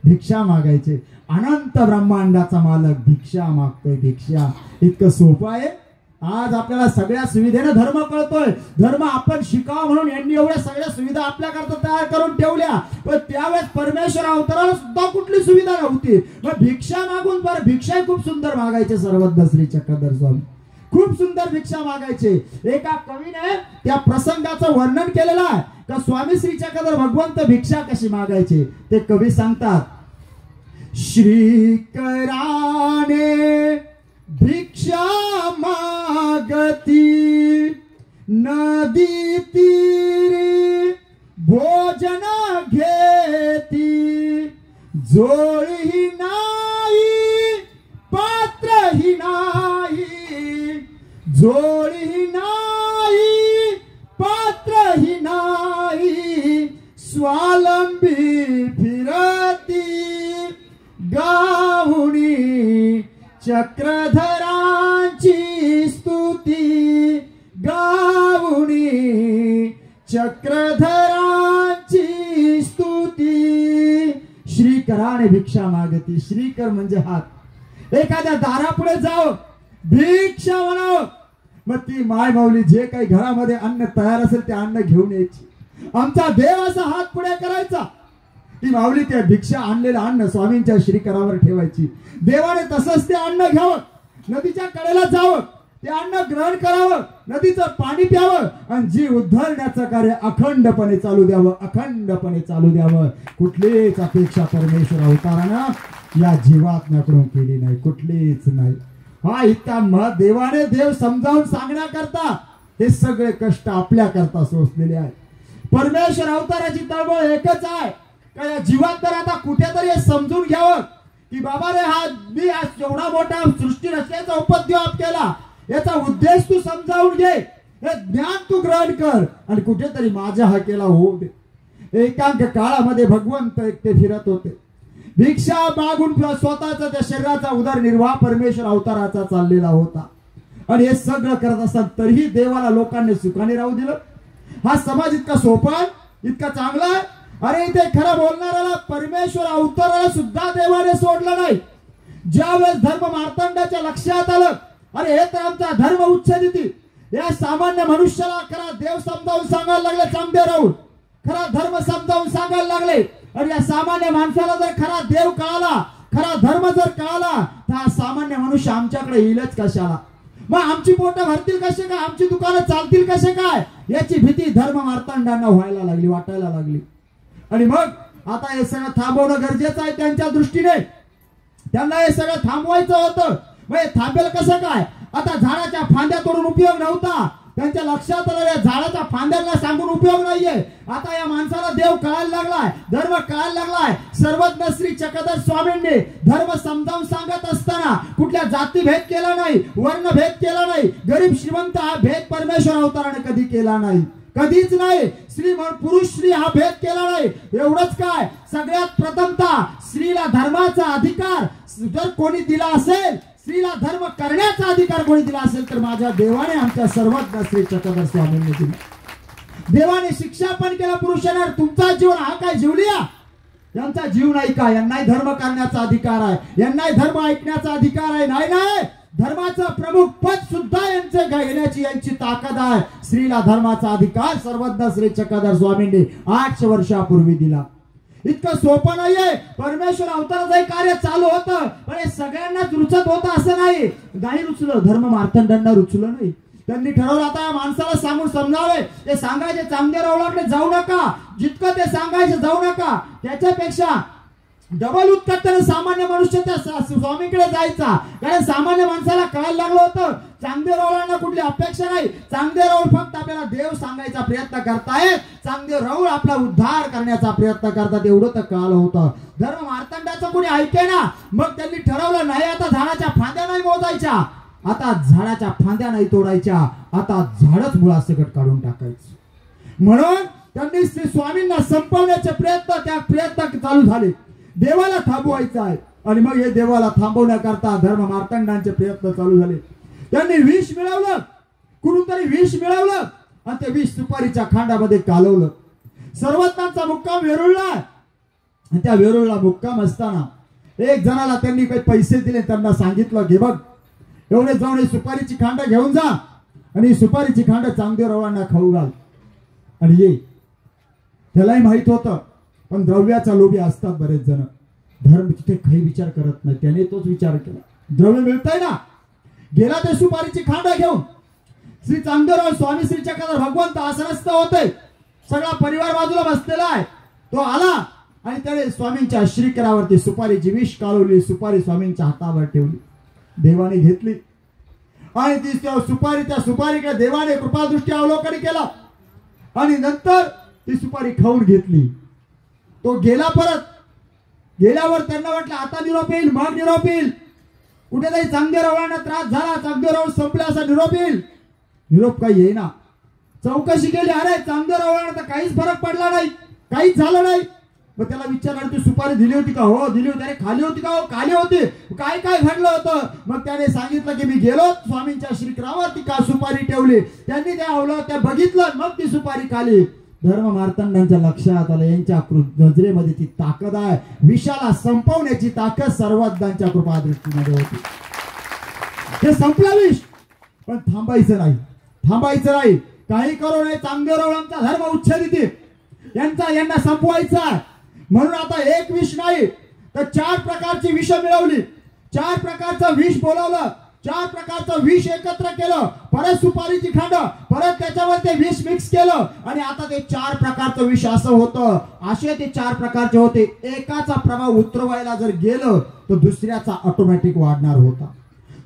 भिक्षा मागायचे. अनंत ब्रह्मांडाचा मालक भिक्षा मागतोय, भिक्षा. इतकं सोपं आहे. आज आपल्याला सगळ्या सुविधेने धर्म कळतोय, धर्म आपण शिकावा म्हणून यांनी एवढ्या सगळ्या सुविधा आपल्याकरता तयार करून ठेवल्या. पण त्यावेळेस परमेश्वर अवताराला सुद्धा कुठली सुविधा नव्हती. मग भिक्षा मागून बरं, भिक्षा खूप सुंदर मागायचे सर्वज्ञ श्री चक्रधर स्वामी, खूप सुंदर भिक्षा मागायचे. एका कवीने त्या प्रसंगाचं वर्णन केलेलं आहे का स्वामी श्री चक्रधर भगवंत भिक्षा कशी मागायचे. ते कवी सांगतात, श्रीकराने भिक्षा मागती नदी तीरी भोजन घेती, जोळही नाही पात्रही नाही, जोळही नाही पात्रही नाही, स्वावलंबी फिरती गाऊणी चक्रधरांची स्तुती, गाऊणी चक्रधरांची स्तुती. श्रीकराने भिक्षा मागती. श्रीकर म्हणजे हात. एखाद्या दारापुढे जावं, भिक्षा म्हणावं, मग ती माय माऊली जे काही घरामध्ये अन्न तयार असेल ते अन्न घेऊन यायची. आमचा देव असा हात पुढे करायचा, ती माऊली त्या भिक्षा आणलेलं अन्न स्वामींच्या श्रीकरावर ठेवायची. देवाने तसंच ते अन्न घ्यावं, नदीच्या कडेला जावं, ते अन्न ग्रहण करावं, नदीचं पाणी प्यावं आणि जी उद्धरण्याचं कार्य अखंडपणे चालू द्यावं, अखंडपणे चालू द्यावं. कुठलीच अपेक्षा परमेश्वर अवतारानं या जीवात्म्याकडून केली नाही, कुठलीच नाही. हा इतका देवाने देव समजावून सांगण्याकरता हे सगळे कष्ट आपल्या करता सोसलेले आहे. परमेश्वर अवताराची तळमळ एकच आहे का या जीवात तर आता कुठेतरी समजून घ्यावं की बाबा रे, हा मी आज एवढा मोठा सृष्टी रचनेचा उपद्व्याप केला, याचा उद्देश तू समजावून घे, हे ज्ञान तू ग्रहण कर आणि कुठेतरी माझ्या हा केला होऊ दे. एकांक काळामध्ये भगवंत एकटे फिरत होते, भिक्षा मागून स्वतःचा त्या शरीराचा उदरनिर्वाह परमेश्वर अवताराचा चाललेला होता. आणि हे सगळं करत असताना तरीही देवाला लोकांनी सुखाने राहू दिलं. हा समाज इतका सोपा आहे, इतका चांगला आहे. अरे इथे खरं बोलणाऱ्याला परमेश्वर अवताराला सुद्धा देवाने सोडलं नाही. ज्यावेळेस धर्म मार्तंडाच्या लक्षात आलं, अरे हे तर आमचा धर्म उच्छेदिती, या सामान्य मनुष्याला खरा देव समजावून सांगायला लागले, चांगले राहून खरा धर्म समजावून सांगायला लागले. आणि या सामान्य माणसाला जर खरा देव कळाला, खरा धर्म जर कळाला, तर हा सामान्य मनुष्य आमच्याकडे येईलच कशाला, मग आमची पोटं भरतील कसे काय, आमची दुकानं चालतील कसे काय, याची भीती धर्म मार्तंडांना व्हायला लागली, वाटायला लागली. आणि मग आता हे सगळं थांबवणं गरजेचं आहे त्यांच्या दृष्टीने. त्यांना हे सगळं थांबवायचं होतं. मग हे थांबेल कसं काय? आता झाडाच्या फांद्या तोडून उपयोग नव्हता. त्यांच्या लक्षात आलं या झाडाच्या फांद्यांना सांगून उपयोग नाहीये. आता या माणसाला देव कळायला लागलाय, धर्म कळायला लागलाय. सर्वज्ञ श्री चक्रधर स्वामींनी धर्म समजावून सांगत असताना कुठल्या जातीभेद केला नाही, वर्णभेद केला नाही, गरीब श्रीमंत हा भेद परमेश्वर अवताराने कधी केला नाही, कधीच नाही. स्त्री पुरुष स्त्री हा भेद केला नाही. एवढंच काय, सगळ्यात प्रथमतः स्त्रीला धर्माचा अधिकार जर कोणी दिला असेल, स्त्रीला धर्म करण्याचा अधिकार कोणी दिला असेल तर माझ्या देवाने आमच्या सर्वज्ञ श्री चक्रधर स्वामींनी दिला. देवाने शिक्षा पण केला पुरुषांना, तुमचा जीवन हा काय जीवलिया, यांचा जीव नाही का, यांनाही धर्म करण्याचा अधिकार आहे, यांनाही धर्म ऐकण्याचा अधिकार आहे. नाही नाही, धर्माचं प्रमुख पद सुद्धा यांचे घेण्याची यांची ताकद आहे. स्त्रीला धर्माचा अधिकार सर्वज्ञ श्री चक्रधर स्वामींनी 800 वर्षापूर्वी दिला. इतकं सोपं नाहीये. परमेश्वर अवताराचं कार्य चालू होतं, पण हे सगळ्यांनाच रुचत होतं असं नाही रुचलं. धर्म मार्तंडांना रुचलं नाही. त्यांनी ठरवलं आता या माणसाला सांगून समजावे, ते सांगायचे चांगदेवरावकडे जाऊ नका, जितकं ते सांगायचे जाऊ नका, त्याच्यापेक्षा डबल उत्कटतेने सामान्य मनुष्य त्या स्वामीकडे जायचा. कारण सामान्य माणसाला कळायला लागलं होतं चांगदेवरावांना कुठली अपेक्षा नाही, चांगदेवराव फक्त आपल्याला देव सांगायचा प्रयत्न करतायत, चांगदेवराव आपला उद्धार करण्याचा प्रयत्न करतात, एवढं तर कळालं होतं. धर्म मार्तंडाचं कोणी ऐके ना. मग त्यांनी ठरवलं नाही आता झाडाच्या फांद्या नाही मोजायच्या, आता झाडाच्या फांद्या नाही तोडायच्या, आता झाडच मुळासकट काढून टाकायचं. म्हणून त्यांनी श्री स्वामींना संपवण्याचे प्रयत्न चालू झाले. देवाला थांबवायचं आहे. आणि मग हे देवाला थांबवण्याकरता धर्म मार्तंडांचे प्रयत्न चालू झाले. त्यांनी विष मिळवलं, कुठून तरी विष मिळवलं आणि ते विष सुपारीच्या खांडामध्ये कालवलं. सर्वज्ञांचा मुक्काम वेरूळला, आणि त्या वेरूळला मुक्काम असताना एक जणाला त्यांनी काही पैसे दिले, त्यांना सांगितलं की बघ एवढे जाऊन ही सुपारीची खांड घेऊन जा आणि सुपारीची खांड चांगदेवरावांना खाऊ घाल आणि ये. त्यालाही माहित होतं, पण द्रव्याचा लोभी असतात बरेच जण, धर्म तिथे काही विचार करत नाही. त्याने तोच विचार केला, द्रव्य मिळतंय ना. गेला ते सुपारीची खांड घेऊन. श्री चांगदेवराव स्वामी श्री चक्रधर भगवंत आसनस्थ होते, सगळा परिवार बाजूला बसलेला आहे. तो आला आणि त्याने स्वामींच्या श्रीकरावरती सुपारीची विष कालवली, सुपारी स्वामींच्या हातावर ठेवली. देवाने घेतली आणि ती त्या सुपारीकडे देवाने कृपादृष्टी अवलोकन केला आणि नंतर ती सुपारी खाऊन घेतली. तो गेला. परत गेल्यावर त्यांना वाटलं आता निरोप येईल, मग निरोप येईल. कुठेतरी चांगदेवरावांना त्रास झाला, चांगदेवराव संपले असा निरोप येईल. निरोप काही येईना. चौकशी केली, अरे चांगदेवरावांना तर काहीच फरक पडला नाही, काहीच झालं नाही. मग त्याला विचारलं तू सुपारी दिली होती का? हो दिली होती. अरे खाली होती का? हो खाली होती. काय काय घडलं होतं? मग त्याने सांगितलं की मी गेलो स्वामींच्या श्रीकरावरती का सुपारी ठेवली, त्यांनी त्या बघितलं, मग ती सुपारी खाली. धर्म मार्तंडांच्या लक्षात आलं, यांच्या नजरेमध्ये ती ताकद आहे, विषाला संपवण्याची ताकद सर्वज्ञांच्या कृपादृष्टीमध्ये होती. हे संपलं विष, पण थांबायचं नाही. काही करू नये. चांगदेवरावांचा धर्म उच्छेदित, यांना संपवायचा. म्हणून आता एक विष नाही तर 4 प्रकारची विष मिळवली, 4 प्रकारचं विष बोलावलं, 4 प्रकारचं विष एकत्र केलं, परत सुपारीची खांड, परत त्याच्यावर ते विष मिक्स केलं आणि आता ते 4 प्रकारचं विष असं होतं. असे ते 4 प्रकारचे होते. एकाचा प्रभाव उतरवायला जर गेलं तर दुसऱ्याचा ऑटोमॅटिक वाढणार होता,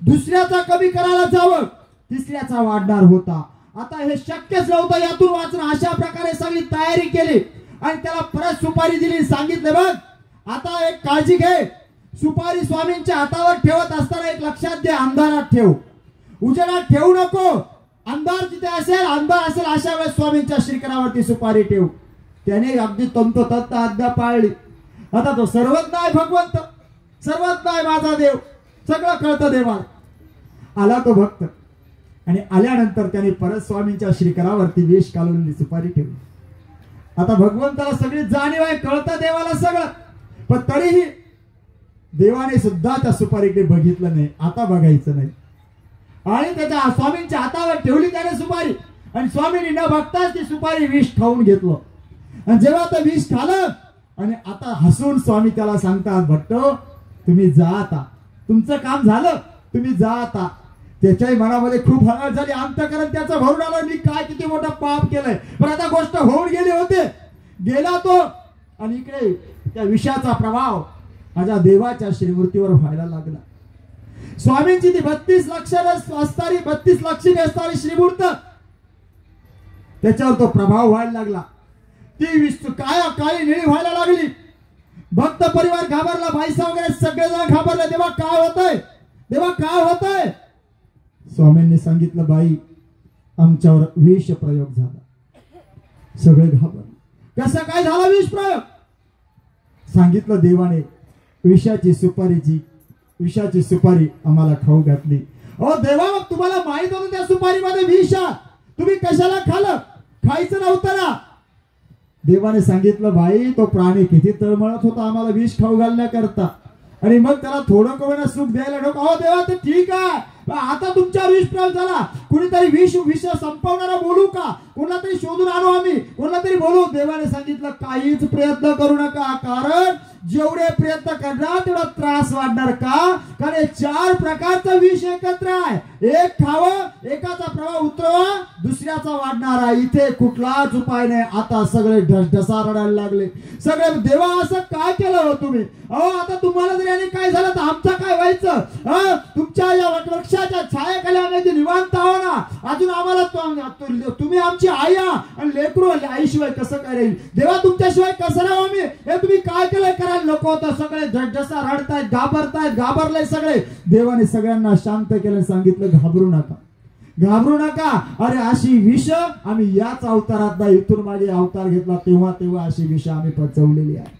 दुसऱ्याचा कमी करायला जावं तिसऱ्याचा वाढणार होता. आता हे शक्यच नव्हतं यातून वाचणं. अशा प्रकारे सगळी तयारी केली आणि त्याला परत सुपारी दिली. सांगितलं बघ आता एक काळजी घे, सुपारी स्वामींच्या हातावर ठेवत असताना एक लक्षात दे, अंधारात ठेव, उजेडात ठेवू नको. अंधार जिथे असेल अशा वेळेस स्वामींच्या श्रीकरावरती सुपारी ठेव. त्याने अगदी तंतोतंत आज्ञा पाळली. आता तो सर्वज्ञ आहे भगवंत, सर्वज्ञ आहे माझा देव, सगळं कळतं देवाला. आला तो भक्त आणि आल्यानंतर त्याने परत स्वामींच्या श्रीकरावरती विष कालवलेली सुपारी ठेवली. आता भगवंताला सगळी जाणीव आहे, कळतं देवाला सगळं, पण तरीही देवाने सुद्धा त्या सुपारीकडे बघितलं नाही. आता बघायचं नाही आणि त्याच्या स्वामींच्या हातावर ठेवली त्याने सुपारी आणि स्वामींनी न बघताच ती सुपारी विष खाऊन घेतलं. आणि जेव्हा ते विष खाल्लं आणि आता हसून स्वामी त्याला सांगतात, भट्ट तुम्ही जा आता, तुमचं काम झालं, तुम्ही जा आता. त्याच्याही मनामध्ये खूप हळहळ झाली, अंतःकरण त्याचं भरून आलं, मी काय किती मोठं पाप केलंय. पण आता गोष्ट होऊन गेली होते. गेला तो आणि इकडे त्या विषाचा प्रभाव माझ्या देवाच्या श्रीमूर्तीवर व्हायला लागला. स्वामींची ती 32 लक्षणी असणारी श्रीमूर्त, त्याच्यावर तो प्रभाव व्हायला लागला. ती काळी निळी व्हायला लागली. भक्त परिवार घाबरला, बाईसा वगैरे सगळेजण घाबरले. देवा काय होतंय, देवा काय होतंय. स्वामींनी सांगितलं, बाई आमच्यावर विष प्रयोग झाला. सगळे घाबरले. कसं काय झाला विष प्रयोग? सांगितलं देवाने, विषाची सुपारी आम्हाला खाऊ घातली. ओ देवा, मग तुम्हाला माहित होतं त्या सुपारीमध्ये विष आहे, तुम्ही कशाला खाल्लं? खायचं नव्हतं ना. देवाने सांगितलं बाई तो प्राणी किती तळमळत होता आम्हाला विष खाऊ घालण्याकरता, आणि मग त्याला थोडं कोणा सुख द्यायला नको. अहो देवा ते ठीक आहे, आता तुमचा विष प्रयोग झाला, कुणीतरी विष संपवणारा बोलू का, कोणाला तरी शोधून आणू आम्ही, कोणाला तरी बोलू. देवाने सांगितलं काहीच प्रयत्न करू नका, कारण जेवढे प्रयत्न करणार तेवढा त्रास वाढणार. का? कारण हे 4 प्रकारचं विष एकत्र आहे. एक खावं, एकाचा प्रभाव उतरवा, दुसऱ्याचा वाढणार आहे. इथे कुठलाच उपाय नाही. आता सगळे ढसा रडायला लागले. सगळे देवा असं काय केलं हो तुम्ही? अहो आता तुम्हाला जरी आणि काय झालं तर आमचं काय व्हायचं? तुमच्या या वटवृक्षाच्या छायाखाली आम्ही निवांत आहो ना. अजून आम्हाला तुम्ही आमची आई आणि लेकरू, आईशिवाय कसं काय राहील? देवा तुमच्याशिवाय कसं राहू आम्ही? हे तुम्ही काय केलंय? करायला नको होतं. सगळे जसा रडतायत, घाबरले सगळे. देवाने सगळ्यांना शांत केलं, सांगितलं घाबरू नका, घाबरू नका. अरे अशी विष आम्ही याच अवतारात नाही, इथून मागे अवतार घेतला तेव्हा अशी विष आम्ही पचवलेली आहे.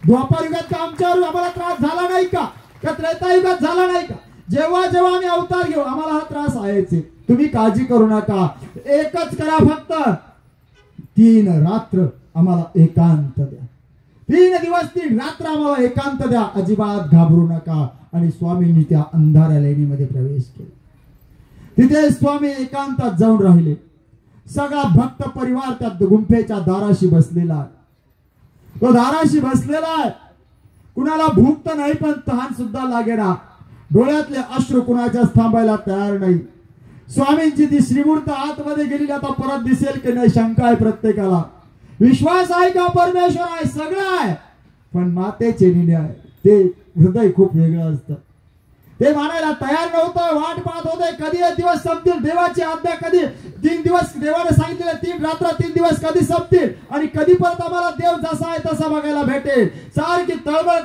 द्वापार युगात का आम्हाला त्रास झाला नाही का? त्रेतायुगात झाला नाही का? जेव्हा आम्ही अवतार घेऊ आम्हाला हा त्रास आहेच. तुम्ही काळजी करू नका. एकच करा फक्त, 3 रात्र आम्हाला एकांत द्या. 3 दिवस 3 रात्र आम्हाला एकांत द्या. अजिबात घाबरू नका. आणि स्वामींनी त्या अंधाऱ्या लेणीमध्ये प्रवेश केला. तिथे स्वामी एकांतात जाऊन राहिले. सगळा भक्त परिवार त्या गुंफेच्या दाराशी बसलेला आहे. तो दाराशी बसलेला आहे. कुणाला भूक तर नाही, पण तहान सुद्धा लागेना. डोळ्यातले अश्रू कुणाच्या थांबायला तयार नाही. स्वामींची ती श्रीमूर्त आतमध्ये गेलेली आता परत दिसेल की नाही शंका आहे प्रत्येकाला. विश्वास आहे का परमेश्वर आहे? सगळं आहे, पण मातेचे निर्णय आहे. ते हृदय खूप वेगळं असतं. ते मानायला तयार नव्हतं. वाट पाहत होते कधी हे दिवस संपतील. देवाची आज्ञा कधी 3 दिवस देवाने सांगितलेले 3 रात्र 3 दिवस कधी संपतील आणि कधी परत आम्हाला देव जसा आहे तसा बघायला भेटेल. सारखी तळमळ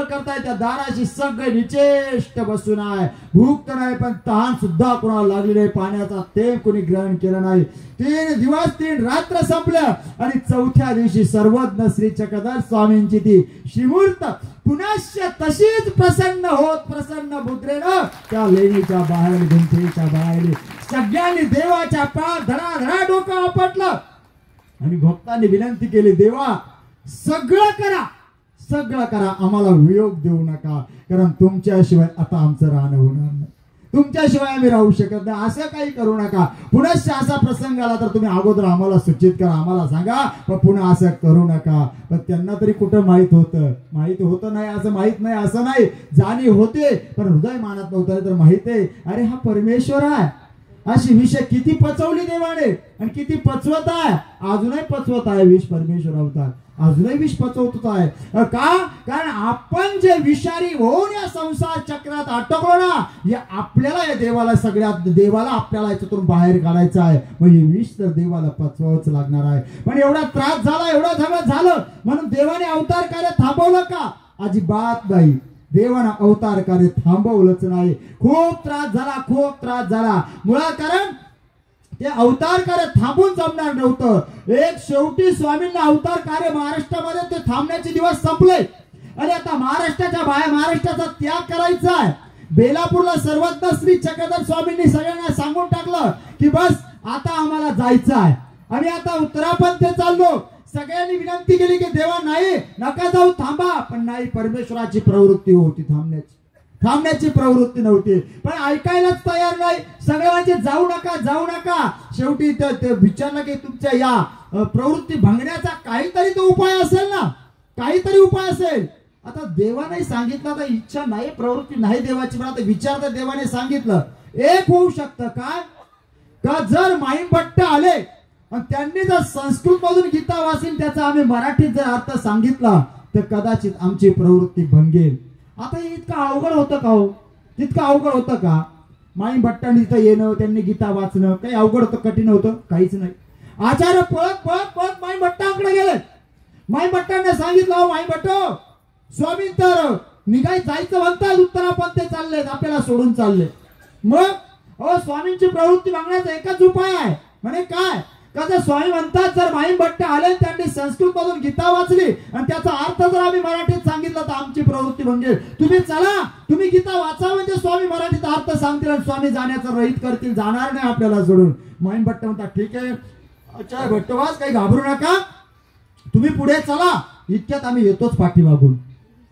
करतायत त्या दाराशी सगळे निचेष्ट बसून आहे. भूक तर नाही, पण तहान सुद्धा कोणाला लागली नाही. पाण्याचा थेंब कोणी ग्रहण केलं नाही. 3 दिवस 3 रात्र संपल्या आणि 4थ्या दिवशी सर्वज्ञ श्री चक्रधर स्वामींची ती श्रीमूर्त पुनश्च तशीच प्रसन्न मुद्रेनं त्या लेणीच्या बाहेर, गुंफेच्या बाहेर सगळ्यांनी देवाच्या पाय धडा डोकं आपटलं आणि भक्तांनी विनंती केली, देवा सगळं करा, आम्हाला वियोग देऊ नका, कारण तुमच्याशिवाय आता आमचं राहणं होणार नाही. तुमच्याशिवाय आम्ही राहू शकत नाही. असं काही करू नका. पुनश्च असा प्रसंग आला तर तुम्ही अगोदर आम्हाला सूचित करा, आम्हाला सांगा, पण पुन्हा असं करू नका. पण त्यांना तरी कुठं माहित होतं नाही असं माहित नाही असं नाही, जाणीव होते, पण हृदय मानत नव्हतं. तर माहित आहे अरे हा परमेश्वर आहे. अशी विष किती पचवली देवाने आणि किती पचवत आहे. अजूनही पचवत आहे विष. परमेश्वर अवतार अजूनही विष पचवत आहे. का? कारण आपण जे विषारी होऊन या संसार चक्रात अटकलो ना, हे आपल्याला या देवाला आपल्याला याच्यातून बाहेर काढायचं आहे. म्हणजे विष तर देवाला पचवावंच लागणार आहे. पण एवढा त्रास झाला, एवढं सगळं झालं म्हणून देवाने अवतार कार्य थांबवलं का? अजिबात नाही. देवानं अवतार कार्य थांबवलंच नाही. खूप त्रास झाला. मुळात कारण ते अवतार कार्य थांबून जमणार नव्हतं. एक शेवटी स्वामींना अवतार कार्य महाराष्ट्रामध्ये ते थांबण्याचे दिवस संपले आणि आता महाराष्ट्राच्या बाहेर महाराष्ट्राचा त्याग करायचा आहे. बेलापूरला सर्वज्ञ श्री चक्रधर स्वामींनी सगळ्यांना सांगून टाकलं की बस आता आम्हाला जायचं आहे. आम्ही आता उत्तरापंथ चाललो. सगळ्यांनी विनंती केली की देवा नाही, नका जाऊ, थांबा. पण नाही, परमेश्वराची प्रवृत्ती होती थांबण्याची प्रवृत्ती नव्हती. पण ऐकायलाच तयार नाही. सगळे म्हणजे जाऊ नका. शेवटी ते विचारलं की तुमच्या या प्रवृत्ती भंगण्याचा काहीतरी तो उपाय असेल ना, काहीतरी उपाय असेल. आता देवाने सांगितलं तर इच्छा नाही, प्रवृत्ती नाही देवाची, पण आता विचार तर देवाने सांगितलं. एक होऊ शकतं काय का, जर माईमभट्ट आले आणि त्यांनी जर संस्कृत मधून गीता वाचून त्याचा आम्ही मराठीत जर अर्थ सांगितला तर कदाचित आमची प्रवृत्ती भंगेल. आता इतकं अवघड होतं का हो? तितकं अवघड होतं का? माईमभट्टांनी इथं येणं, त्यांनी गीता वाचणं काही अवघड होतं, कठीण होतं? काहीच नाही. आचार्य पळत माईमभट्टांकडे गेले. माईमभट्टांना सांगितलं, माईमभट्ट स्वामी तर जायचं म्हणतात, उत्तरापंथ चालले, आपल्याला सोडून चालले. मग स्वामींची प्रवृत्ती मागण्याचा एकच उपाय आहे. म्हणे काय? का जर स्वामी म्हणतात जर माईमभट्ट आले, त्यांनी संस्कृत मधून गीता वाचली आणि त्याचा अर्थ जर आम्ही मराठीत सांगितलं तर आमची प्रवृत्ती म्हणजे तुम्ही चला, तुम्ही गीता वाचा, म्हणजे स्वामी मराठीत अर्थ सांगतील आणि स्वामी जाण्याचं रहित करतील, जाणार नाही आपल्याला सोडून. माईमभट्ट म्हणतात ठीक आहे, अच्छा भट्टवास काही घाबरू नका, तुम्ही पुढे चला, इतक्यात आम्ही येतोच पाठीमागून.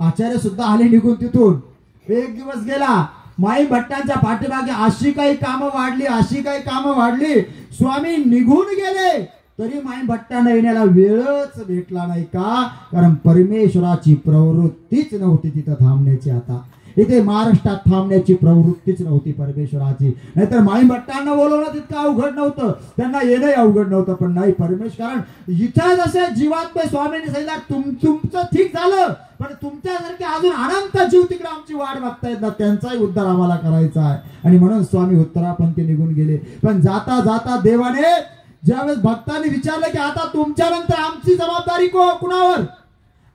आचार्य सुद्धा आले निघून तिथून. एक दिवस गेला, माई भट्टांच्या पाठीमागे अशी काही कामं वाढली, अशी काही कामं वाढली, स्वामी निघून गेले तरी माई भट्टांना येण्याला वेळच भेटला नाही. का? कारण परमेश्वराची प्रवृत्तीच नव्हती तिथं थांबण्याची. आता इथे महाराष्ट्रात थांबण्याची प्रवृत्तीच नव्हती परमेश्वराची. नाहीतर माई भट्टांना बोलवणं तितकं अवघड नव्हतं, त्यांना येणंही अवघड नव्हतं. पण नाही परमेश्वर, कारण इथं जसे जीवात्मे स्वामींनी सांगितलं तुमचं ठीक झालं, पण तुमच्यासारखे अजून अनंत जीव तिकडे आमची वाट बघतायत ना, त्यांचाही उद्धार आम्हाला करायचा आहे. आणि म्हणून स्वामी उत्तरापंथी निघून गेले. पण जाता जाता देवाने ज्यावेळेस भक्तांनी विचारलं की आता तुमच्यानंतर आमची जबाबदारी कुणावर,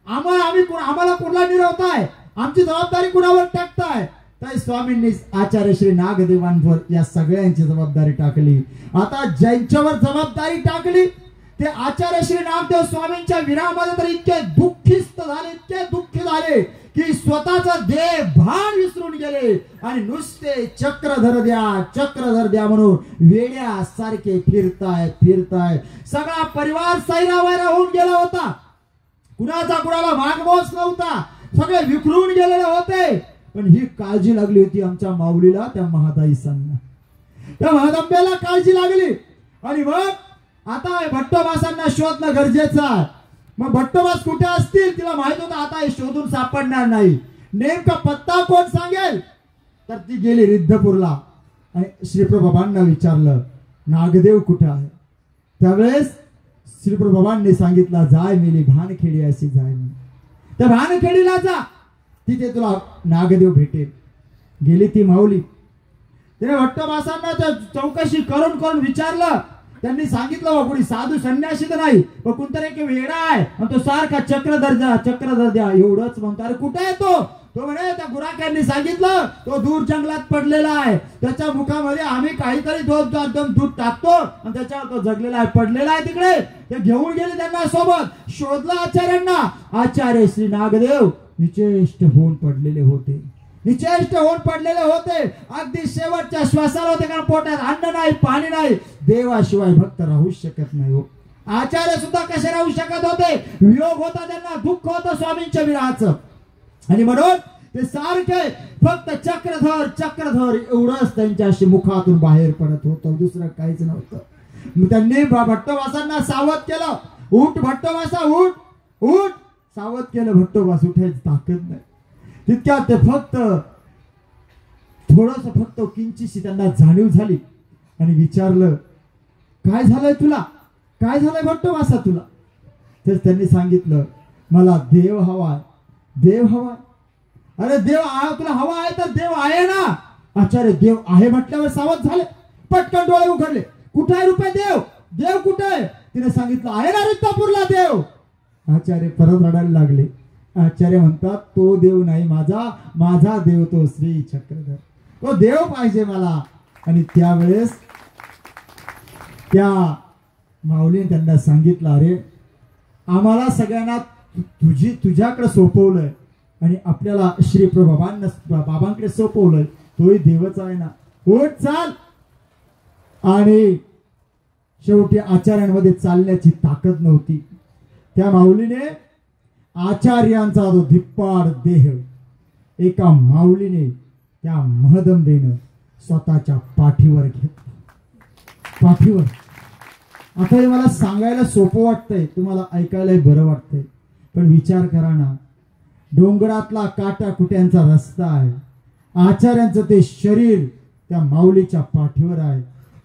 आम्हाला कुणाला निरवताय, आमची जबाबदारी कुणावर टाकताय, तर स्वामींनी आचार्य श्री नागदेवांवर या सगळ्यांची जबाबदारी टाकली. आता ज्यांच्यावर जबाबदारी टाकली ते आचार्य श्री नागदेव स्वामींच्या विरामध्ये तर इतके दुःखिस्त झाले, इतके दुःखी झाले की स्वतःचा देह भान विसरून गेले आणि नुसते चक्रधर द्या म्हणून वेड्यासारखे फिरताय. सगळा परिवार सैरावैरा होऊन गेला होता, कुणाला मागमोस नव्हता, सगळे विखरून गेलेले होते. पण ही काळजी लागली होती आमच्या माऊलीला, त्या महादाईसांना, त्या महादंब्याला काळजी लागली. आणि मग आता भट्टोबासांना शोधणं गरजेचं आहे. मग भट्टोबास कुठे असतील तिला माहित होतं, आता हे शोधून सापडणार नाही. नेमका पत्ता कोण सांगेल? तर ती गेली रिद्धपूरला आणि श्रीप्रभूबाबांना विचारलं नागदेव कुठे आहे. त्यावेळेस श्रीप्रभूबाबांनी सांगितलं जाय मेली भानखेडी अशी जाय, त्या भानखेडीला जा, तिथे तुला नागदेव भेटेल. गेली ती माऊली, तिने भट्टोबासांना चौकशी करून विचारलं. त्यांनी सांगितलं कोणी साधू संन्यासी तर नाही, पण कोणतरी एक वेडा आहे आणि तो सारखा चक्रधर द्या एवढंच म्हणतो. अरे कुठे आहे तो म्हणे त्या गुराख्यांनी सांगितलं तो दूर जंगलात पडलेला आहे, त्याच्या मुखामध्ये आम्ही काहीतरी दूध टाकतो आणि त्याच्यावर तो जगलेला आहे, पडलेला आहे तिकडे. ते घेऊन गेले त्यांना सोबत. शोधलं आचार्यांना. आचार्य श्री नागदेव निचेष्ट होऊन पडलेले होते, अगदी शेवटच्या श्वासाला होते. कारण पोटात अन्न नाही, पाणी नाही. देवाशिवाय भक्त राहू शकत नाही. आचार्य सुद्धा कसे राहू शकत होते? वियोग होता त्यांना, दुःख होतं स्वामींच्या विरहाचं. आणि म्हणून ते सारखे फक्त चक्रधर एवढंच त्यांच्याशी मुखातून बाहेर पडत होतं, दुसरं काहीच नव्हतं. मग त्यांनी भट्टोबासांना सावध केलं, उठ भट्टोबासा उठ. सावध केलं, भट्टोबास उठायची ताकद नाही. तितक्यात ते फक्त किंचितशी त्यांना जाणीव झाली आणि विचारलं काय झालंय तुला, काय झालंय भट्टोबासा तुला. तर त्यांनी सांगितलं मला देव हवाय. अरे देव तुला हवा आहे तर देव आहे ना. आचार्य देव आहे म्हटल्यावर सावध झाले, पटकन डोळे उघडले. कुठे आहे रुपये देव कुठे आहे? तिने सांगितलं आहे ना रित्तापूरला देव. आचार्य परत रडायला लागले. आचार्य म्हणतात तो देव नाही, माझा देव तो श्री चक्रधर, तो देव पाहिजे मला. आणि त्यावेळेस त्या माऊलीने त्यांना सांगितलं अरे आम्हाला सगळ्यांना तुझ्याकडे सोपवलंय आणि आपल्याला श्री बाबांकडे सोपवलंय, तोही देवच आहे ना, उठ चाल. आणि शेवटी आचार्यांमध्ये चालण्याची ताकद नव्हती. त्या माऊलीने आचार्यांचा जो धिप्पाड देह एका माऊलीने त्या महदंबेनं स्वतःच्या पाठीवर घेतला. पाठीवर. आता हे मला सांगायला सोपं वाटतंय, तुम्हाला ऐकायलाही बरं वाटतंय, पण विचार करा ना, डोंगरातला काटाकुट्यांचा रस्ता आहे, आचार्यांचं ते शरीर त्या माऊलीच्या पाठीवर आहे.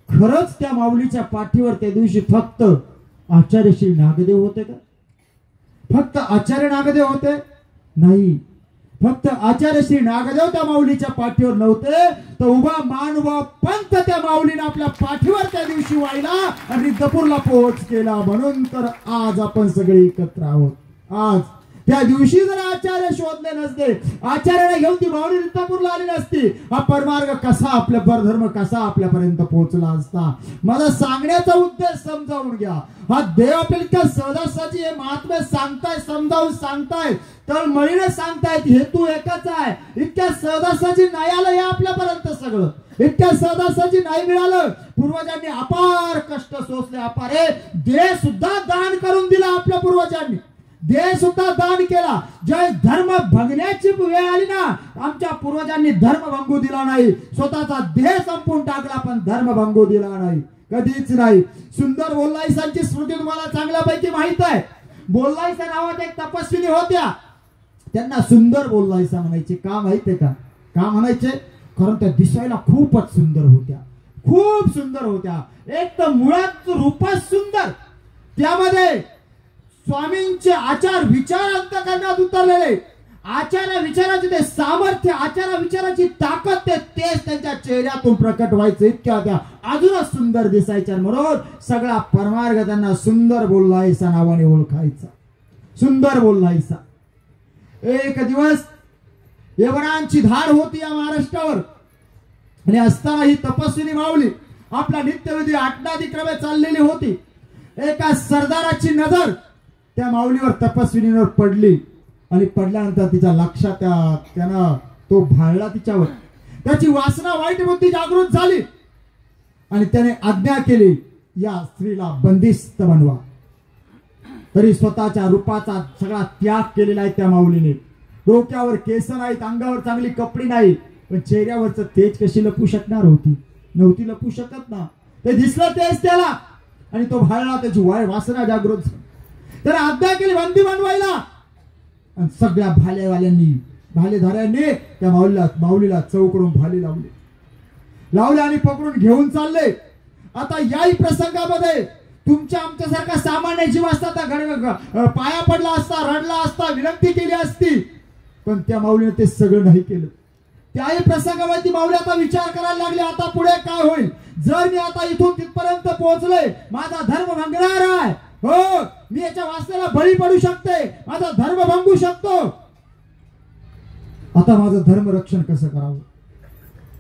खरंच त्या माऊलीच्या पाठीवर त्या दिवशी फक्त आचार्य श्री नागदेव होते का? फक्त आचार्य नागदेव होते? नाही, फक्त आचार्य श्री नागदेव त्या माऊलीच्या पाठीवर नव्हते, तर उभा मानवा पंथ त्या माऊलीने आपल्या पाठीवर त्या दिवशी वाहिला आणि रिद्धपूरला पोहोच केला. म्हणून तर आज आपण सगळे एकत्र आहोत. आज त्या दिवशी जर आचार्य शोधले नसते, आचार्याला घेऊन ती माऊली रिद्धपूरला आली नसती, हा परमार्ग कसा आपल्या परधर्म कसा आपल्यापर्यंत पोहोचला असता. माझा सांगण्याचा उद्देश समजावून घ्या. हा देव आपल्याला इतक्या सहजासहजी हे महात्म्य सांगताय, समजावून सांगताय, तर मळीने सांगतायत, हेतू एकच आहे. इतक्या सहजासहजी नाही आलं हे आपल्यापर्यंत सगळं, इतक्या सहजासहजी नाही मिळालं. पूर्वजांनी अपार कष्ट सोसले, अपार देह सुद्धा दान करून दिला आपल्या पूर्वजांनी, देह सुद्धा दान केला. जय धर्म भंगण्याची वेळ आली ना, आमच्या पूर्वजांनी धर्म भंगू दिला नाही, स्वतःचा देह संपून टाकला पण धर्म भंगू दिला नाही, कधीच नाही. सुंदर बोल्लाईसांची स्मृती तुम्हाला चांगल्यापैकी माहित आहे. बोल्लाईसा नावात एक तपस्विनी होत्या, त्यांना सुंदर बोल्लाईसा म्हणायचे. का माहितीये का? का म्हणायचे? कारण त्या दिसायला खूपच सुंदर होत्या, खूप सुंदर होत्या. एक तर मुळात रूपच सुंदर, त्यामध्ये स्वामींचे आचार विचार अंतःकरणात उतरलेले, आचार विचाराचे ते सामर्थ्य, आचार विचाराची ताकद तेच त्यांच्या चेहऱ्यातून प्रकट व्हायचं. इतक्या त्या अजूनच सुंदर दिसायच्या, म्हणून सगळा परमार्ग त्यांना सुंदर बोल्लाईसा नावाने ओळखायचा. सुंदर बोल्लाईसा. एक दिवस यवनांची धाड होती या महाराष्ट्रावर, आणि असताना ही तपस्विनी माऊली आपला नित्यविधी आटनादिक्रमे चाललेली होती. एका सरदाराची नजर त्या माऊलीवर, तपस्विनीवर पडली, आणि पडल्यानंतर तिच्या लक्षात त्यानं तो भाळला तिच्यावर. त्याची वासना, वाईट बुद्धी जागृत झाली, आणि त्याने आज्ञा केली, या स्त्रीला बंदिस्त बनवा. तरी स्वतःच्या रूपाचा सगळा त्याग केलेला आहे त्या माऊलीने. डोक्यावर केस नाहीत, अंगावर चांगली कपडे नाही, पण चेहऱ्यावरच तेज कशी लपू शकणार होती? नव्हती लपू शकत ना. ते दिसलं तेच त्याला, आणि तो भाळला, त्याची वासना जागृत झाली. त्याने आज्ञा केली बंदी बनवायला, आणि सगळ्या भालेवाल्यांनी, भालेधाऱ्यांनी त्या माऊलीला चौकडून भाले लावले आणि पकडून घेऊन चालले. आता याही प्रसंगामध्ये तुमच्या आमच्यासारखा सामान्य जीव असता, पाया पडला असता, रडला असता, विनंती केली असती, पण त्या माऊलीने ते सगळं नाही केलं. त्याही प्रसंगामध्ये ती माऊली आता विचार करायला लागली, आता पुढे काय होईल? जर मी आता इथून तिथपर्यंत पोहोचले, माझा धर्म भंगणार आहे, हो, मी याच्या वासनेला बळी पडू शकते, माझा धर्म भंगू शकतो. आता माझं धर्म रक्षण कसं करावं?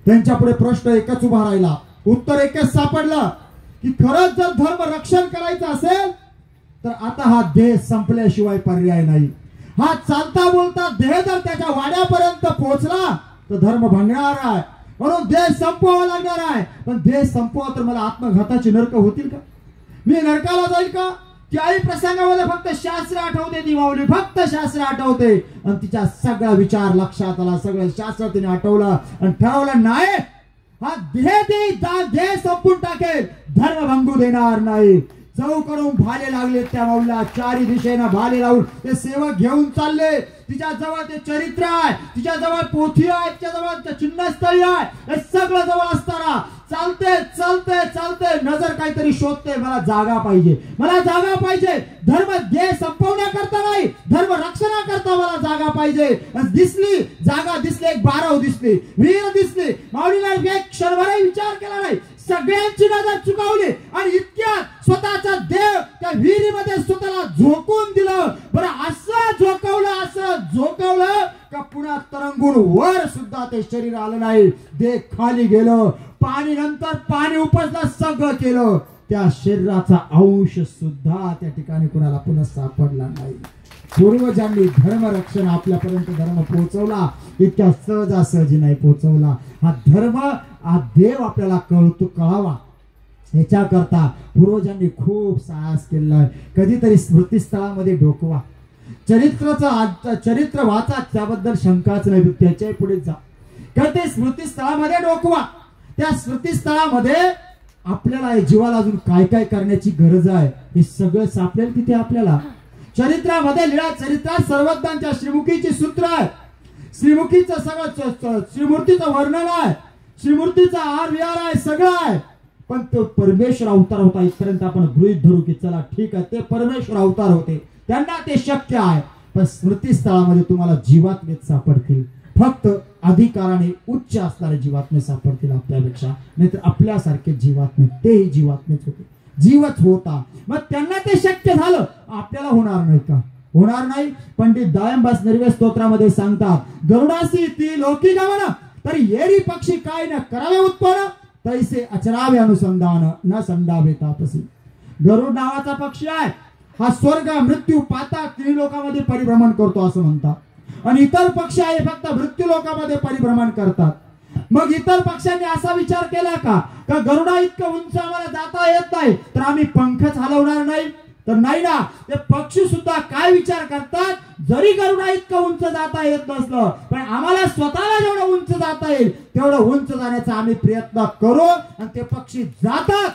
त्यांच्या पुढे प्रश्न एकच उभा राहिला, उत्तर एकच सापडलं की खरंच जर धर्म रक्षण करायचं असेल तर आता हा देह संपल्याशिवाय पर्याय नाही. हा चालता बोलता देह जर त्याच्या वाड्यापर्यंत पोहोचला तर धर्म भंगणार आहे, म्हणून देह संपवावा लागणार आहे. पण देह संपवा तर मला आत्मघाताची नरक होतील का? मी नरकाला जाईल का? त्याही प्रसंगामध्ये फक्त शास्त्र आठवते ती माऊली, फक्त शास्त्र आठवते, आणि तिच्या सगळा विचार लक्षात आला, सगळं शास्त्र तिने आठवलं आणि ठरवलं, नाही, हा देह संपून टाकेल, धर्म भंगू देणार नाही. चौकडून भाले लागले त्या माऊलीला, चारी दिशेनं भाले लावून ते सेवक घेऊन चालले. तिच्या जवळ ते चरित्र आहे, तिच्या जवळ पोथी आहे, तिच्या जवळ चिन्हस्थळी आहे, हे सगळं जवळ असताना चालते चालते चालते नजर काहीतरी शोधते, मला जागा पाहिजे, मला जागा पाहिजे. धर्म देह संपवण्याकरता नाही, धर्म रक्षणाकरता मला जागा पाहिजे. दिसली जागा, दिसली एक बारव दिसली, विहीर दिसली. माऊलीला एक क्षणभरही विचार केला नाही, सगळ्यांची नजर चुकावली आणि इतक्यात स्वतःचा देव त्या विहिरीमध्ये स्वतःला झोकून दिलं. बरं, असं झोकवलं का पुन्हा तरंगून वर सुद्धा ते शरीर आलं नाही, देह खाली गेलं. पाणी नंतर पाणी उपसलं, सगळं केलं, त्या शरीराचा अंश सुद्धा त्या ठिकाणी कुणाला पुन्हा सापडला नाही. पूर्वजांनी धर्म रक्षण आपल्यापर्यंत धर्म पोहोचवला, इतक्या सहजासहजी नाही पोहोचवला. हा धर्म, हा देव आपल्याला कळावा याच्याकरता पूर्वजांनी खूप साहस केलेला आहे. कधीतरी स्मृतीस्थळामध्ये डोकवा, चरित्र वाचा, त्याबद्दल शंकाच नाही, त्याच्या पुढे जा. कधी स्मृतीस्थळामध्ये डोकवा, त्या स्मृतीस्थळामध्ये आपल्याला जीवाला अजून काय काय करण्याची गरज आहे हे सगळं सापडेल तिथे आपल्याला. चरित्रामध्ये लीळा चरित्रात सर्वज्ञांच्या श्रीमुखीची सूत्र आहे, श्रीमुखीचं सगळं, श्रीमूर्तीचं वर्णन आहे, श्रीमूर्तीचा आहार विहार आहे, सगळं आहे. पण तो परमेश्वर अवतार होता इथपर्यंत आपण गृहीत धरू की चला ठीक आहे, ते परमेश्वर अवतार होते, त्यांना ते शक्य आहे. पण स्मृतीस्थळामध्ये तुम्हाला जीवात्मेत सापडतील, फक्त अधिकाराने उच्च असणारे जीवात्मे सापडतील आपल्यापेक्षा, नाहीतर आपल्यासारखे जीवात्मे, तेही जीवात्मेच होते, जीवच होता. मग त्यांना ते शक्य झालं, आपल्याला होणार नाही का? होणार नाही. पंडित दायंबास निर्वेद स्तोत्रामध्ये सांगतात, गरुडासी ती लोकी गमन, तरी येरी पक्षी काय न करावे उत्पन्न, तैसे अचरावे अनुसंधान न संडावे तापसी. गरुड नावाचा पक्षी आहे, हा स्वर्ग, मृत्यू, पाताळ तिन्ही लोकांमध्ये परिभ्रमण करतो असं म्हणतात. आणि इतर पक्षी आहे फक्त मृत्यू लोकांमध्ये परिभ्रमण करतात. मग इतर पक्ष्यांनी असा विचार केला का का गरुडा इतकं उंच आम्हाला जाता येत नाही तर आम्ही पंखच हलवणार नाही? तर नाही ना, ते पक्षी सुद्धा काय विचार करतात, जरी गरुडा इतकं उंच जाता येत नसलं पण आम्हाला स्वतःला जेवढं उंच जाता येईल तेवढं उंच जाण्याचा आम्ही प्रयत्न करू आणि ते पक्षी जातात.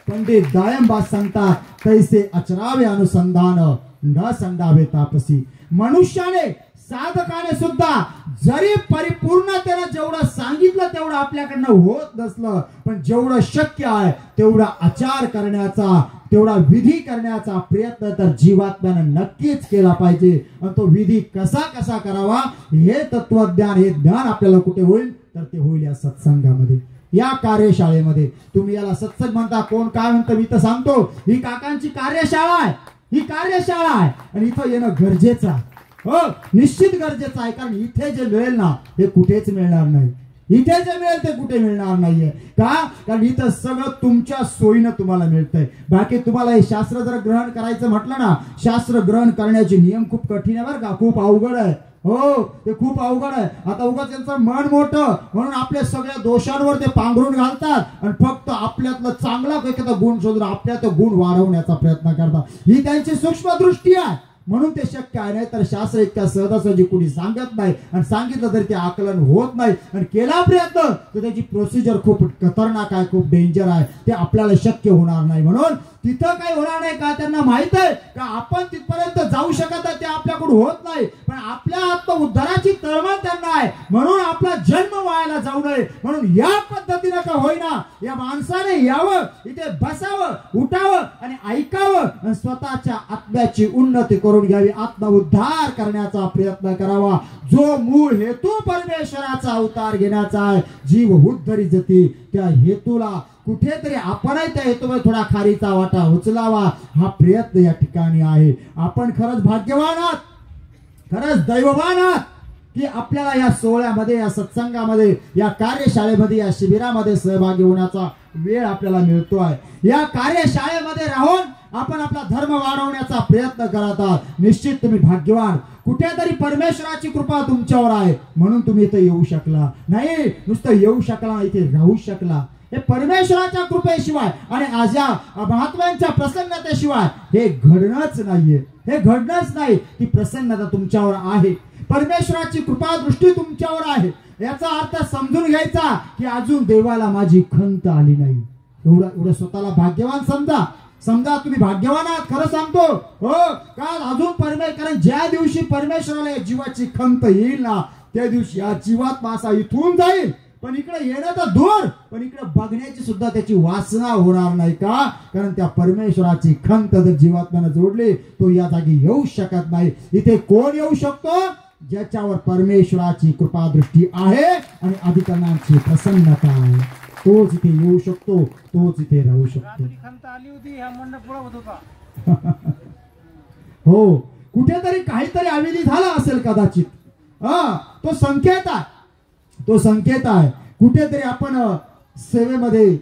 पंडित दायंबा सांगतात तैसे अचरावे अनुसंधान न संडावे तापसी. मनुष्याने साधकाने सुद्धा जरी परिपूर्णतेने जेवढं सांगितलं तेवढं आपल्याकडनं होत नसलं पण जेवढं शक्य आहे तेवढा आचार करण्याचा, तेवढा विधी करण्याचा प्रयत्न तर जीवात्म्यानं नक्कीच केला पाहिजे. आणि तो विधी कसा कसा करावा हे तत्वज्ञान, हे ज्ञान आपल्याला कुठे होईल तर ते होईल या सत्संगामध्ये, या कार्यशाळेमध्ये. तुम्ही याला सत्संग म्हणता, कोण काय म्हणतं मी तर सांगतो, ही काकांची कार्यशाळा आहे, ही कार्यशाळा आहे आणि इथं येणं गरजेचं आहे. हो, निश्चित गरजेचं आहे. कारण इथे जे मिळेल ना हे कुठेच मिळणार नाही. इथे जे मिळेल ते कुठे मिळणार नाहीये. का? कारण इथं सगळं तुमच्या सोयीनं तुम्हाला मिळतंय. बाकी तुम्हाला हे शास्त्र जर ग्रहण करायचं म्हटलं ना, शास्त्र ग्रहण करण्याचे नियम खूप कठीण आहे बरं का, खूप अवघड आहे. हो, ते खूप अवघड आहे. आता उगाच त्यांचं मन मोठं म्हणून आपल्या सगळ्या दोषांवर ते पांघरून घालतात आणि फक्त आपल्यातलं चांगला एखादा गुण शोधून आपल्यात गुण वाढवण्याचा प्रयत्न करतात. ही त्यांची सूक्ष्म दृष्टी आहे म्हणून ते शक्य आहे. नाही तर शास्त्र इतक्या सहजासहजी कुणी सांगत नाही आणि सांगितलं तरी ते आकलन होत नाही आणि केला प्रयत्न तर त्याची प्रोसिजर खूप खतरनाक आहे, खूप डेंजर आहे, ते आपल्याला शक्य होणार नाही. म्हणून तिथं काही होणार नाही का, त्यांना माहित आहे का आपण तिथपर्यंत जाऊ शकत नाही, ते आपल्याकडून होत नाही. पण आपल्या आत्म उद्धाराची तळमळ त्यांना आहे म्हणून आपला जन्म व्हायला जाऊ नये म्हणून या पद्धतीनं का होईना या माणसाने यावं, इथे बसावं, उठावं आणि ऐकावं आणि स्वतःच्या आत्म्याची उन्नती करून घ्यावी, आत्म उद्धार करण्याचा प्रयत्न करावा. जो मूळ हेतू परमेश्वराचा अवतार घेण्याचा आहे, जीव उद्धरी जती, त्या हेतूला कुठेतरी आपणही त्या हेतूमध्ये थोडा खारीचा वाटा उचलावा हा प्रयत्न या ठिकाणी आहे. आपण खरंच भाग्यवान आहात, खरंच दैववान आहात की आपल्याला या सोहळ्यामध्ये, या सत्संगामध्ये, या कार्यशाळेमध्ये, या शिबिरामध्ये सहभागी होण्याचा वेळ आपल्याला मिळतो आहे. या कार्यशाळेमध्ये राहून आपण आपला धर्म वाढवण्याचा प्रयत्न करत आहात. निश्चित तुम्ही भाग्यवान. कुठेतरी परमेश्वराची कृपा तुमच्यावर आहे म्हणून तुम्ही इथे येऊ शकला. नाही नुसतं येऊ शकला, इथे राहू शकला. हे परमेश्वराच्या कृपेशिवाय आणि आज या महात्म्यांच्या प्रसन्नतेशिवाय हे घडणंच नाहीये. हे घडणंच नाही. ती प्रसन्नता तुमच्यावर आहे, परमेश्वराची कृपा दृष्टी तुमच्यावर आहे. याचा अर्थ समजून घ्यायचा की अजून देवाला माझी खंत आली नाही. एवढं स्वतःला भाग्यवान समजा. समजा तुम्ही भाग्यवान आहात, खरं सांगतो. हो, का अजून कारण ज्या दिवशी परमेश्वराला या जीवाची खंत येईल ना त्या दिवशी या जीवात्मा असा इथून जाईल. पण इकडे येणं तर दूर, पण इकडे बघण्याची सुद्धा त्याची वासना होणार नाही. का? कारण त्या परमेश्वराची खंत जर जीवात्म्यानं जोडली तो या जागी येऊ शकत नाही. इथे कोण येऊ शकतो? ज्याच्यावर परमेश्वराची कृपा दृष्टी आहे आणि अधिकरणांची प्रसन्नता आहे, तोच इथे येऊ शकतो, तोच इथे राहू शकतो. हो, कुठेतरी काहीतरी अविधी झाला असेल कदाचित. तो संकेत आहे, तो संकेत आहे. कुठेतरी आपण सेवेमध्ये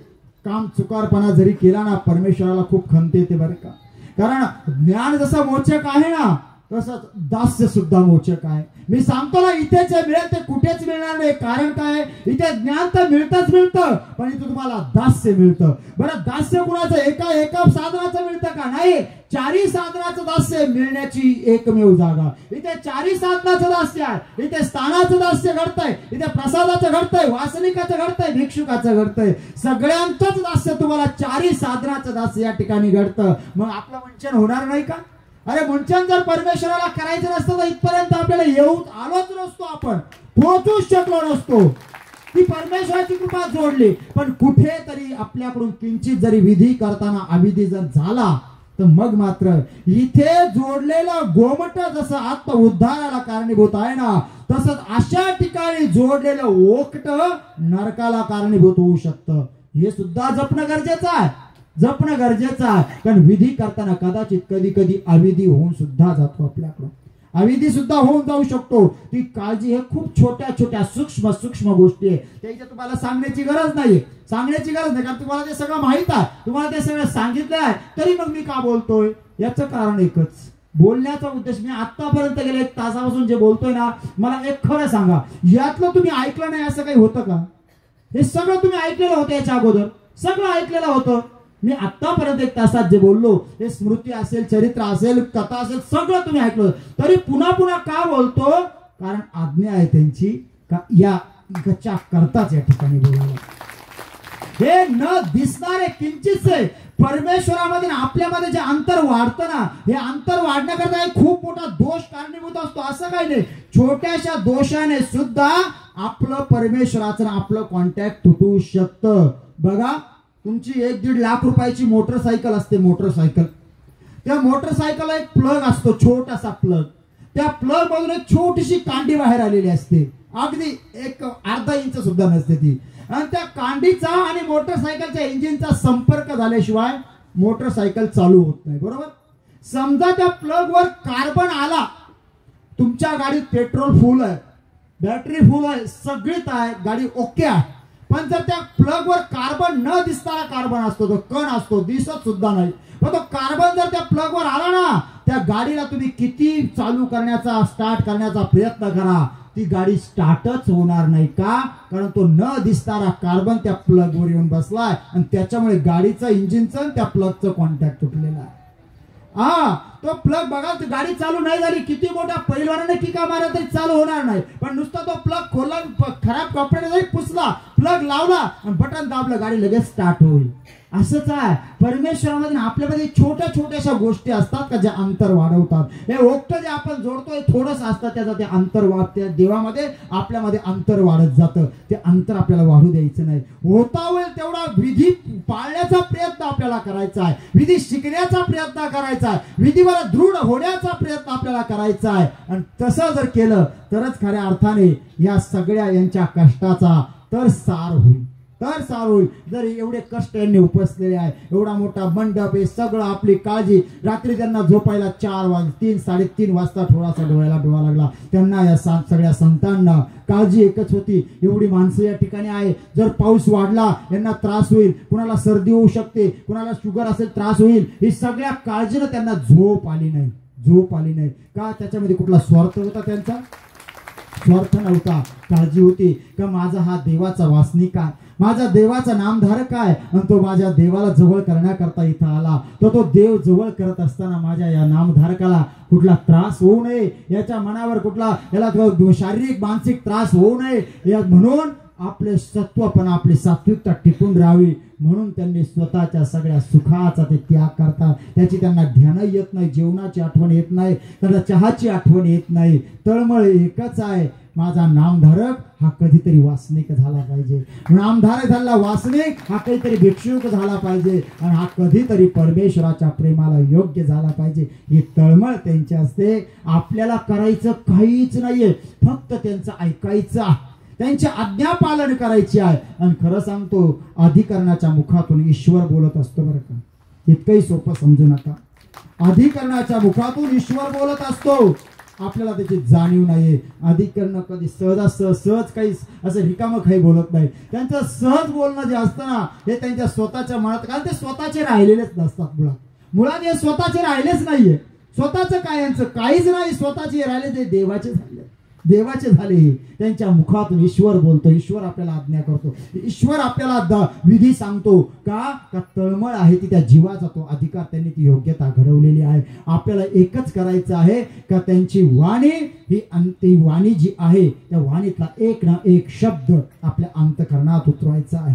काम चुकारपणा जरी केला ना परमेश्वराला खूप खंत येते बरं का. कारण ज्ञान जसं मोचक आहे ना तसंच दास्य सुद्धा मोचक आहे. मी सांगतो ना, इथे जे मिळेल ते कुठेच मिळणार नाही. कारण काय? इथे ज्ञान तर मिळतच मिळतं पण इथे तुम्हाला दास्य मिळतं. बरं, दास्य कुणाचं? एका साधनाचं मिळतं का? नाही. चारी साधनाचं दास्य मिळण्याची एकमेव जागा. इथे चारी साधनाचं दास्य आहे. इथे स्थानाचं दास्य घडतंय, इथे प्रसादाचं घडतंय, वासनिकाचं घडतंय, भिक्षुकाचं घडतंय. सगळ्यांचंच दास्य तुम्हाला चारी साधनाचं दास्य या ठिकाणी घडतं. मग आपलं वंचन होणार नाही का? अरे, वंचन जर परमेश्वराला करायचं नसतं तर इथपर्यंत आपल्याला येऊन आलोच नसतो, आपण पोहोचूच शकलो नसतो. ती परमेश्वराची कृपा जोडली. पण कुठेतरी आपल्याकडून किंचित जरी विधी करताना अविधी जर झाला तर मग मात्र इथे जोडलेलं गोमट जसं आत्म उद्धाराला कारणीभूत आहे ना तसंच अशा ठिकाणी जोडलेलं ओकट नरकाला कारणीभूत होऊ शकतं. हे सुद्धा जपणं गरजेचं आहे, जपणं गरजेचं आहे. कारण विधी करताना कदाचित कधी कधी अविधी होऊन सुद्धा जातो, आपल्याकडून अविधी सुद्धा होऊन जाऊ शकतो. ती काळजी हे खूप छोट्या छोट्या सूक्ष्म सूक्ष्म गोष्टी आहे. त्याच्या तुम्हाला सांगण्याची गरज नाही, सांगण्याची गरज नाही. कारण तुम्हाला ते सगळं माहित आहे, तुम्हाला ते सगळं सांगितलं आहे. तरी मग मी का बोलतोय? याचं कारण एकच, बोलण्याचा उद्देश. मी आतापर्यंत गेल्या 1 तासापासून जे बोलतोय ना, मला एक खरं सांगा, यातलं तुम्ही ऐकलं नाही असं काही होतं का? हे सगळं तुम्ही ऐकलेलं होतं, याच्या अगोदर सगळं ऐकलेलं होतं. मी आतापर्यंत 1 तासात जे बोललो हे स्मृती असेल, चरित्र असेल, कथा असेल, सगळं तुम्ही ऐकलं. तरी पुन्हा पुन्हा का बोलतो? कारण आज्ञा आहे त्यांची का या गच्च्या करताच या ठिकाणी बोलायला. हे न दिसणारे किंचितसे परमेश्वरामध्ये आपल्यामध्ये जे अंतर वाढतं ना, हे अंतर वाढण्याकरता एक खूप मोठा दोष कारणीभूत असतो. असं काही नाही, छोट्याशा दोषाने सुद्धा आपलं परमेश्वराचं आपलं कॉन्टॅक्ट तुटू शकतं. बघा, तुमची 1-1.5 लाख रुपयाची मोटरसायकल असते. मोटरसायकल, त्या मोटरसायकलला एक प्लग असतो, छोटासा प्लग. त्या प्लग मधून एक छोटीशी कांडी बाहेर आलेली असते, अगदी एक अर्धा इंच सुद्धा नसते ती. आणि त्या कांडीचा आणि मोटरसायकलच्या इंजिनचा संपर्क झाल्याशिवाय मोटरसायकल चालू होत नाही. बरोबर? समजा त्या प्लग वर कार्बन आला, तुमच्या गाडीत पेट्रोल फुल आहे, बॅटरी फुल आहे, सगळीच आहे, गाडी ओके आहे. पण जर त्या प्लग वर कार्बन न दिसणारा कार्बन असतो, तो कण असतो, दिसत सुद्धा नाही, पण तो कार्बन जर त्या प्लग वर आला ना, त्या गाडीला तुम्ही किती चालू करण्याचा, स्टार्ट करण्याचा प्रयत्न करा, ती गाडी स्टार्टच होणार नाही. का? कारण तो न दिसणारा कार्बन त्या प्लग वर येऊन बसलाय आणि त्याच्यामुळे गाडीचं, इंजिनचं, त्या प्लगचं कॉन्टॅक्ट तुटलेला आहे. तो प्लग बघा, गाडी चालू नाही झाली, किती मोठ्या पैलवानाने किका मारला तरी चालू होणार नाही. पण नुसता तो प्लग खोलला, खराब कपड्याने जरी पुसला, प्लग लावला आणि बटन दाबलं, गाडी लगेच स्टार्ट होईल. असंच आहे परमेश्वरामध्ये आपल्यामध्ये छोट्या छोट्याशा गोष्टी असतात का ज्या अंतर वाढवतात. हे ओक्ट जे आपण जोडतोय थोडंसं असतं, त्याचं ते अंतर वाढते. देवामध्ये आपल्यामध्ये अंतर वाढत जातं. ते अंतर आपल्याला वाढू द्यायचं नाही. होता होईल तेवढा विधी पाळण्याचा प्रयत्न आपल्याला करायचा आहे, विधी शिकण्याचा प्रयत्न करायचा आहे, विधीवर दृढ होण्याचा प्रयत्न आपल्याला करायचा आहे. आणि तसं जर केलं तरच खऱ्या अर्थाने या सगळ्या यांच्या कष्टाचा तर सार होईल, तर सार होईल. जर एवढे कष्ट यांनी उपसलेले आहे, एवढा मोठा मंडप, हे सगळं आपली काळजी, रात्री त्यांना झोपायला 4 वाजता, 3-3:30 वाजता थोडासा डोळ्याला डोळा लागला. त्यांना या सगळ्या संतांना काळजी एकच होती, एवढी माणसं या ठिकाणी आहे, जर पाऊस वाढला यांना त्रास होईल, कुणाला सर्दी होऊ शकते, कुणाला शुगर असेल त्रास होईल. ही सगळ्या काळजीनं त्यांना झोप आली नाही, झोप आली नाही. का? त्याच्यामध्ये कुठला स्वार्थ होता? त्यांचा स्वार्थ नव्हता. काळजी होती का माझा हा देवाचा वासनिक आहे, माझ्या देवाचा नामधारक आहे, आणि तो माझ्या देवाला जवळ करण्याकरता इथं आला. तो देव जवळ करत असताना माझ्या या नामधारकाला कुठला त्रास होऊ नये, याच्या मनावर कुठला याला शारीरिक मानसिक त्रास होऊ नये, म्हणून आपले सत्वपणा, आपली सात्विकता टिकून राहावी म्हणून त्यांनी स्वतःच्या सगळ्या सुखाचा ते त्याग करतात. त्याची त्यांना ध्यान येत नाही, जेवणाची आठवण येत नाही, त्यांना चहाची आठवण येत नाही. तळमळ एकच आहे, माझा नामधारक हा कधीतरी वासनिक झाला पाहिजे, नामधारक झाला वासनिक हा कधीतरी भिक्षुक झाला पाहिजे, आणि हा कधीतरी परमेश्वराच्या प्रेमाला योग्य झाला पाहिजे. ही तळमळ त्यांची असते. आपल्याला करायचं काहीच नाहीये, फक्त त्यांचं ऐकायचं आहे, त्यांची आज्ञा पालन करायची आहे. आणि खरं सांगतो, अधिकरणाच्या मुखातून ईश्वर बोलत असतो. बरं का, इतकंही सोपं समजू नका. अधिकरणाच्या मुखातून ईश्वर बोलत असतो, आपल्याला त्याची जाणीव नाहीये. अधिकरण कधी सहज काही असं रिकामं काही बोलत नाही. त्यांचं सहज बोलणं जे असतं ना, हे त्यांच्या स्वतःच्या मनात, कारण ते स्वतःचे राहिलेलेच नसतात. मुळात हे स्वतःचे राहिलेच नाहीये. स्वतःचं काय, यांचं काहीच नाही, स्वतःचे राहिले ते देवाचे झाले, देवाचे झाले. त्यांच्या मुखातून ईश्वर बोलतो, ईश्वर आपल्याला आज्ञा करतो, ईश्वर आपल्याला विधी सांगतो. का? तळमळ आहे ती त्या जीवाचा, तो अधिकार त्यांनी, ती योग्यता घडवलेली आहे. आपल्याला एकच करायचं आहे का त्यांची वाणी, ही वाणी जी आहे त्या वाणीतला एक ना एक शब्द आपल्या अंतःकरणात उतरवायचा आहे.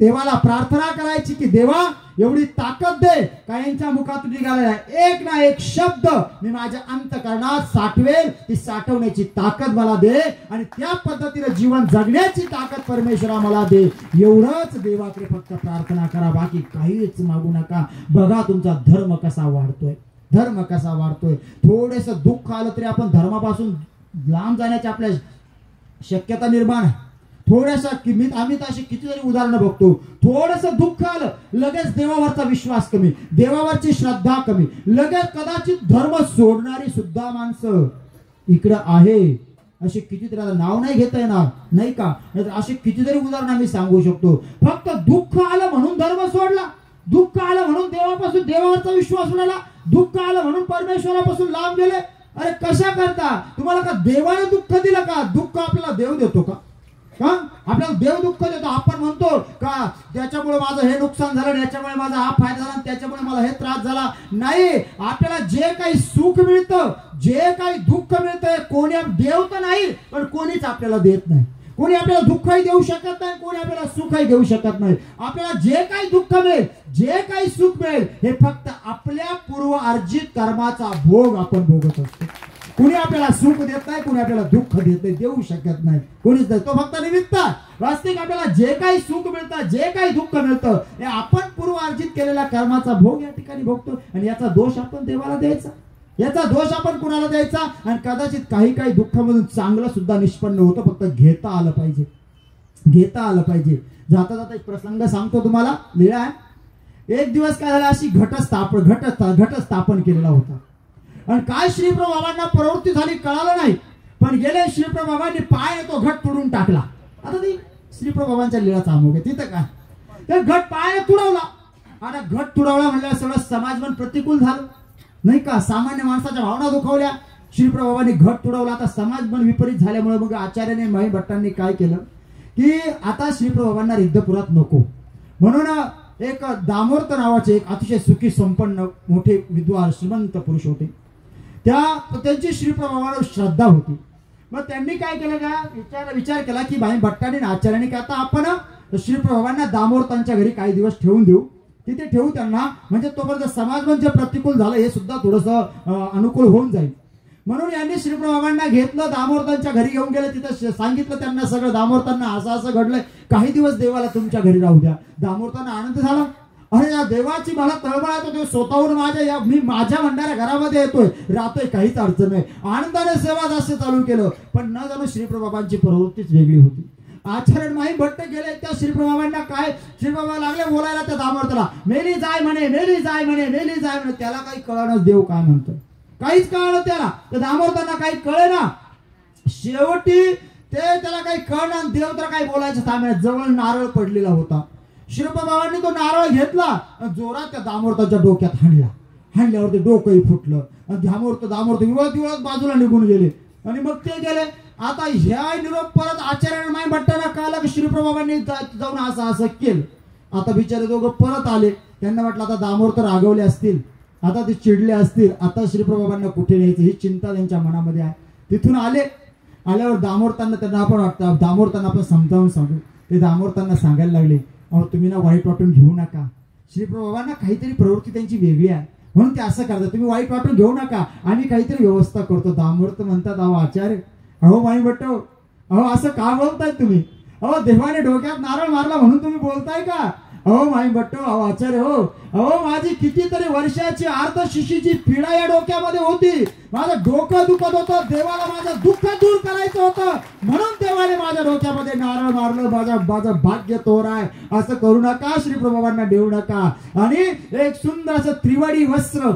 देवाला प्रार्थना करायची की देवा एवढी ताकद दे, काहींच्या मुखातून निघालेला एक ना एक शब्द मी माझ्या अंतःकरणात साठवेल, ती साठवण्याची ताकद मला दे, आणि त्या पद्धतीने जीवन जगण्याची ताकद परमेश्वरा मला दे. एवढंच देवाकडे फक्त प्रार्थना करा, बाकी काहीच मागू नका. बघा तुमचा धर्म कसा वाढतोय, धर्म कसा वाढतोय. थोडेस दुःख आलं तरी आपण धर्मापासून लांब जाण्याची आपल्या शक्यता निर्माण आहे. थोड्याशा आम्ही तर अशी कितीतरी उदाहरणं बघतो, थोडस दुःख आलं लगेच देवावरचा विश्वास कमी, देवावरची श्रद्धा कमी, लगेच कदाचित धर्म सोडणारी सुद्धा माणसं इकडं आहे. असे कितीतरी, नाव नाही घेता येणार नाही का, असे कितीतरी उदाहरणं मी सांगू शकतो. फक्त दुःख आलं म्हणून धर्म सोडला, दुःख आलं म्हणून देवापासून, देवावरचा विश्वास उडाला, दुःख आलं म्हणून परमेश्वरापासून लांब गेले. अरे कशा करता? तुम्हाला का देवाने दुःख दिलं का? दुःख आपल्याला देव देतो का? का आपल्याला देव दुःख देतो. आपण म्हणतो का त्याच्यामुळे माझं हे नुकसान झालं, याच्यामुळे माझा हा फायदा झाला, त्याच्यामुळे मला हे त्रास झाला. नाही, आपल्याला जे काही सुख मिळतं, जे काही दुःख मिळतंय, कोणी देव तर नाही पण कोणीच आपल्याला देत नाही. कोणी आपल्याला दुःखही देऊ शकत नाही, कोणी आपल्याला सुखही देऊ शकत नाही. आपल्याला जे काही दुःख मिळेल, जे काही सुख मिळेल, हे फक्त आपल्या पूर्व अर्जित कर्माचा भोग आपण भोगत असतो. कुणी आपल्याला सुख देत नाही, कुणी आपल्याला दुःख देत नाही, देऊ शकत नाही, कोणीच नाही. तो फक्त निमित्त. वास्तविक आपल्याला जे काही सुख मिळतं, जे काही दुःख मिळतं, हे आपण पूर्व अर्जित केलेल्या कर्माचा भोग या ठिकाणी भोगतो. आणि याचा दोष आपण देवाला द्यायचा, याचा दोष आपण कुणाला द्यायचा. आणि कदाचित काही काही दुःखामधून चांगलं सुद्धा निष्पन्न होतं, फक्त घेता आलं पाहिजे, घेता आलं पाहिजे. जाता जाता एक प्रसंग सांगतो तुम्हाला, लीळा आहे. एक दिवस काय झालं, अशी घटस्थापन केलेला होता. आणि काय श्रीप्रभू बाबांना प्रवृत्ती झाली कळालं नाही, पण गेले श्रीप्रभू बाबांनी पाय तो घट तोडून टाकला. आता ती श्रीप्रभू बाबांच्या लीळाचा अमोघ आहे. तिथं काय तर घट पाय तुडवला. आता घट तुडवला म्हणल्यावर सगळं समाजमन प्रतिकूल झालं नाही का, सामान्य माणसाच्या भावना दुखावल्या. श्रीप्रभू बाबांनी घट तुडवला. आता समाजमन विपरीत झाल्यामुळे मग आचार्याने माई भट्टांनी काय केलं की आता श्रीप्रभू बाबांना रिद्धपुरात नको म्हणून एक दामोदर नावाचे एक अतिशय सुखी संपन्न मोठे विद्वान श्रीमंत पुरुष होते. त्यांची श्रीप्रभूवर श्रद्धा होती. मग त्यांनी काय केलं का विचार केला की भाई भट्टाने आचार्याने की आता आपण श्रीप्रभूंना दामोदरांच्या घरी काही दिवस ठेवून देऊ, तिथे ठेवू त्यांना, म्हणजे तोपर्यंत समाजमन जे प्रतिकूल झालं हे सुद्धा थोडंसं अनुकूल होऊन जाईल. म्हणून यांनी श्रीप्रभूंना घेतलं, दामोदरांच्या घरी घेऊन गेले. तिथं सांगितलं त्यांना सगळं, दामोदरांना असं घडलंय, काही दिवस देवाला तुमच्या घरी राहू द्या. दामोदरांना आनंद झाला. अरे या देवाची मला तळमळ आहे, तो स्वतःहून मी माझ्या म्हणणाऱ्या घरामध्ये येतोय, राहतोय, काहीच अडचण नाही. आनंदाने सेवा जास्त चालू केलं. पण न जाणू श्रीप्रभू बाबांची प्रवृत्तीच वेगळी होती. आचार्य माही भट्ट गेले, त्या श्रीप्रभू बाबांना काय श्रीप्रभू बाबा लागले बोलायला त्या दामोदराला, मेली जाय म्हणे, मेली जाय म्हणे, मेली जाय म्हणे. त्याला काही कळणं देव काय म्हणतो, काहीच कळलं त्याला. त्या दामोदरांना काही कळे ना. शेवटी त्याला काही कळणार, देव तर काही बोलायचं थांबे. जवळ नारळ पडलेला होता. श्रीप्रभू बाबांनी तो नारळ घेतला, जोरात त्या दामोदराच्या डोक्यात हाणला. हाणल्यावर ते डोकंही फुटलं. दामोदर दिवस बाजूला निघून गेले. आणि मग ते गेले. आता ह्या निरोप परत आचार्य माई भट्टांना कळलं की श्रीप्रभू बाबांनी जाऊन असं केलं. आता बिचारे दोघं परत आले. त्यांना वाटलं आता दामोदर रागवले असतील, आता ते चिडले असतील, आता श्रीप्रभू बाबांना कुठे न्यायचं ही चिंता त्यांच्या मनामध्ये आहे. तिथून आल्यावर दामोदरांना आपण वाटतं, दामोदरांना आपण समजावून सांगू. ते दामोदरांना सांगायला लागले, अहो तुम्ही ना वाईट वाटून घेऊ नका. श्रीप्रभू बाबांना काहीतरी प्रवृत्ती त्यांची वेगळी आहे म्हणून ते असं करतात, तुम्ही वाईट वाटून घेऊ नका, आम्ही काहीतरी व्यवस्था करतो. दामोदर म्हणतात, अहो आचार्य, अहो माई भट्ट, अहो असं का बोलताय तुम्ही? अहो देवाने डोक्यात नारळ मारला म्हणून तुम्ही बोलताय का? अहो माई भट्ट, अहो आचार्य, हो अहो माझी कितीतरी वर्षाची अर्धशिशीची पीडा या डोक्यामध्ये होती. माझं डोकं दुखत होतं, देवाला माझं दुःख दूर करायचं होतं म्हणून देवाने माझ्या डोक्यामध्ये नारळ मारलं. माझं भाग्य तोर आहे, असं करू नका, श्रीप्रभूंना देऊ नका. आणि एक सुंदर असं त्रिवडी वस्त्र,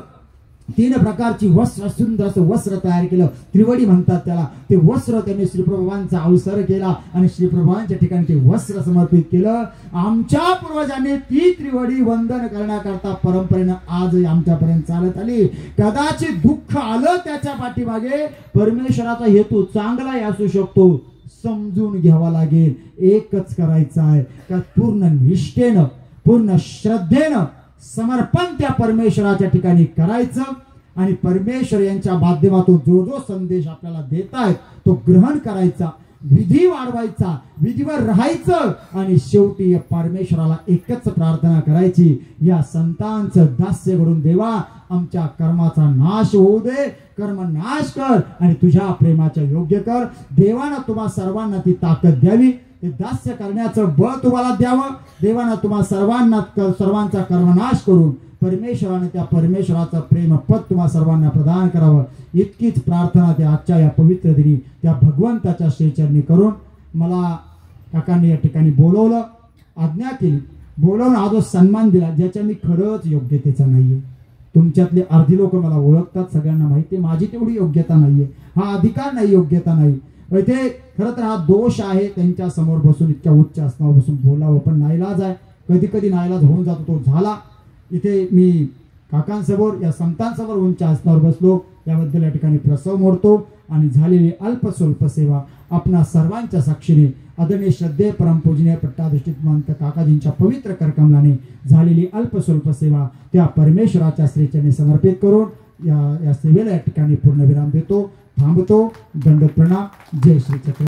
3 प्रकारची वस्त्र, सुंदर असं वस्त्र तयार केलं. त्रिवडी म्हणतात त्याला. ते वस्त्र त्यांनी श्रीप्रभूंचा अवसर केला आणि श्रीप्रभूंच्या ठिकाणी ते वस्त्र समर्पित केलं. आमच्या पूर्वजांनी ती त्रिवडी वंदन करण्याकरता परंपरेनं आज आमच्यापर्यंत चालत आली. कदाचित दुःख आलं त्याच्या पाठीमागे परमेश्वराचा हेतू चांगलाही असू शकतो, समजून घ्यावा लागेल. एकच करायचं आहे का पूर्ण निष्ठेनं, पूर्ण श्रद्धेनं समर्पण त्या परमेश्वराच्या ठिकाणी करायचं आणि परमेश्वर यांच्या माध्यमातून जो संदेश आपल्याला देतायत तो ग्रहण करायचा, विधी वाढवायचा, विधीवर राहायचं आणि शेवटी या परमेश्वराला एकच प्रार्थना करायची, या संतांचं दास्य करून देवा आमच्या कर्माचा नाश होऊ दे, कर्म नाश कर आणि तुझ्या प्रेमाच्या योग्य कर. देवानं तुम्हा सर्वांना ती ताकद द्यावी, ते दास्य करण्याचं बळ तुम्हाला द्यावं. देवानं तुम्हा सर्वांचा कर्मनाश करून परमेश्वराने त्या परमेश्वराचं प्रेम पद तुम्हा सर्वांना प्रदान करावं. इतकीच प्रार्थना त्या आजच्या या पवित्र दिनी त्या भगवंताच्या श्रीचरणी करून मला काकांनी या ठिकाणी बोलवलं, आज्ञा केली, बोलवून हा जो सन्मान दिला ज्याच्या मी खरंच योग्यतेचा नाहीये. तुमच्यातले अर्धी लोक मला ओळखतात, सगळ्यांना माहिती माझी तेवढी योग्यता नाहीये, हा अधिकार नाही, योग्यता नाही. इथे खरं तर हा दोष आहे, त्यांच्या समोर बसून इतक्या उच्च आसनावर बसून बोलावं, पण नाईलाज आहे, कधी कधी नाईलाज होऊन जातो, तो झाला. इथे मी काकांसमोर या संतांसमोर उंच आसनावर बसलो, याबद्दल या ठिकाणी प्रसव मोडतो. आणि झालेली अल्प स्वल्प सेवा आपणा सर्वांच्या साक्षीने आदरणीय श्रद्धेय परमपूजनीय पट्टाधिष्ठित महंत काकाजींच्या पवित्र करकमलाने झालेली अल्प स्वल्प सेवा त्या परमेश्वराच्या श्रीचरणी समर्पित करून या सेवेला या ठिकाणी पूर्णविराम देतो, थांबतो. दंडवत प्रणाम. जय श्री चक्र.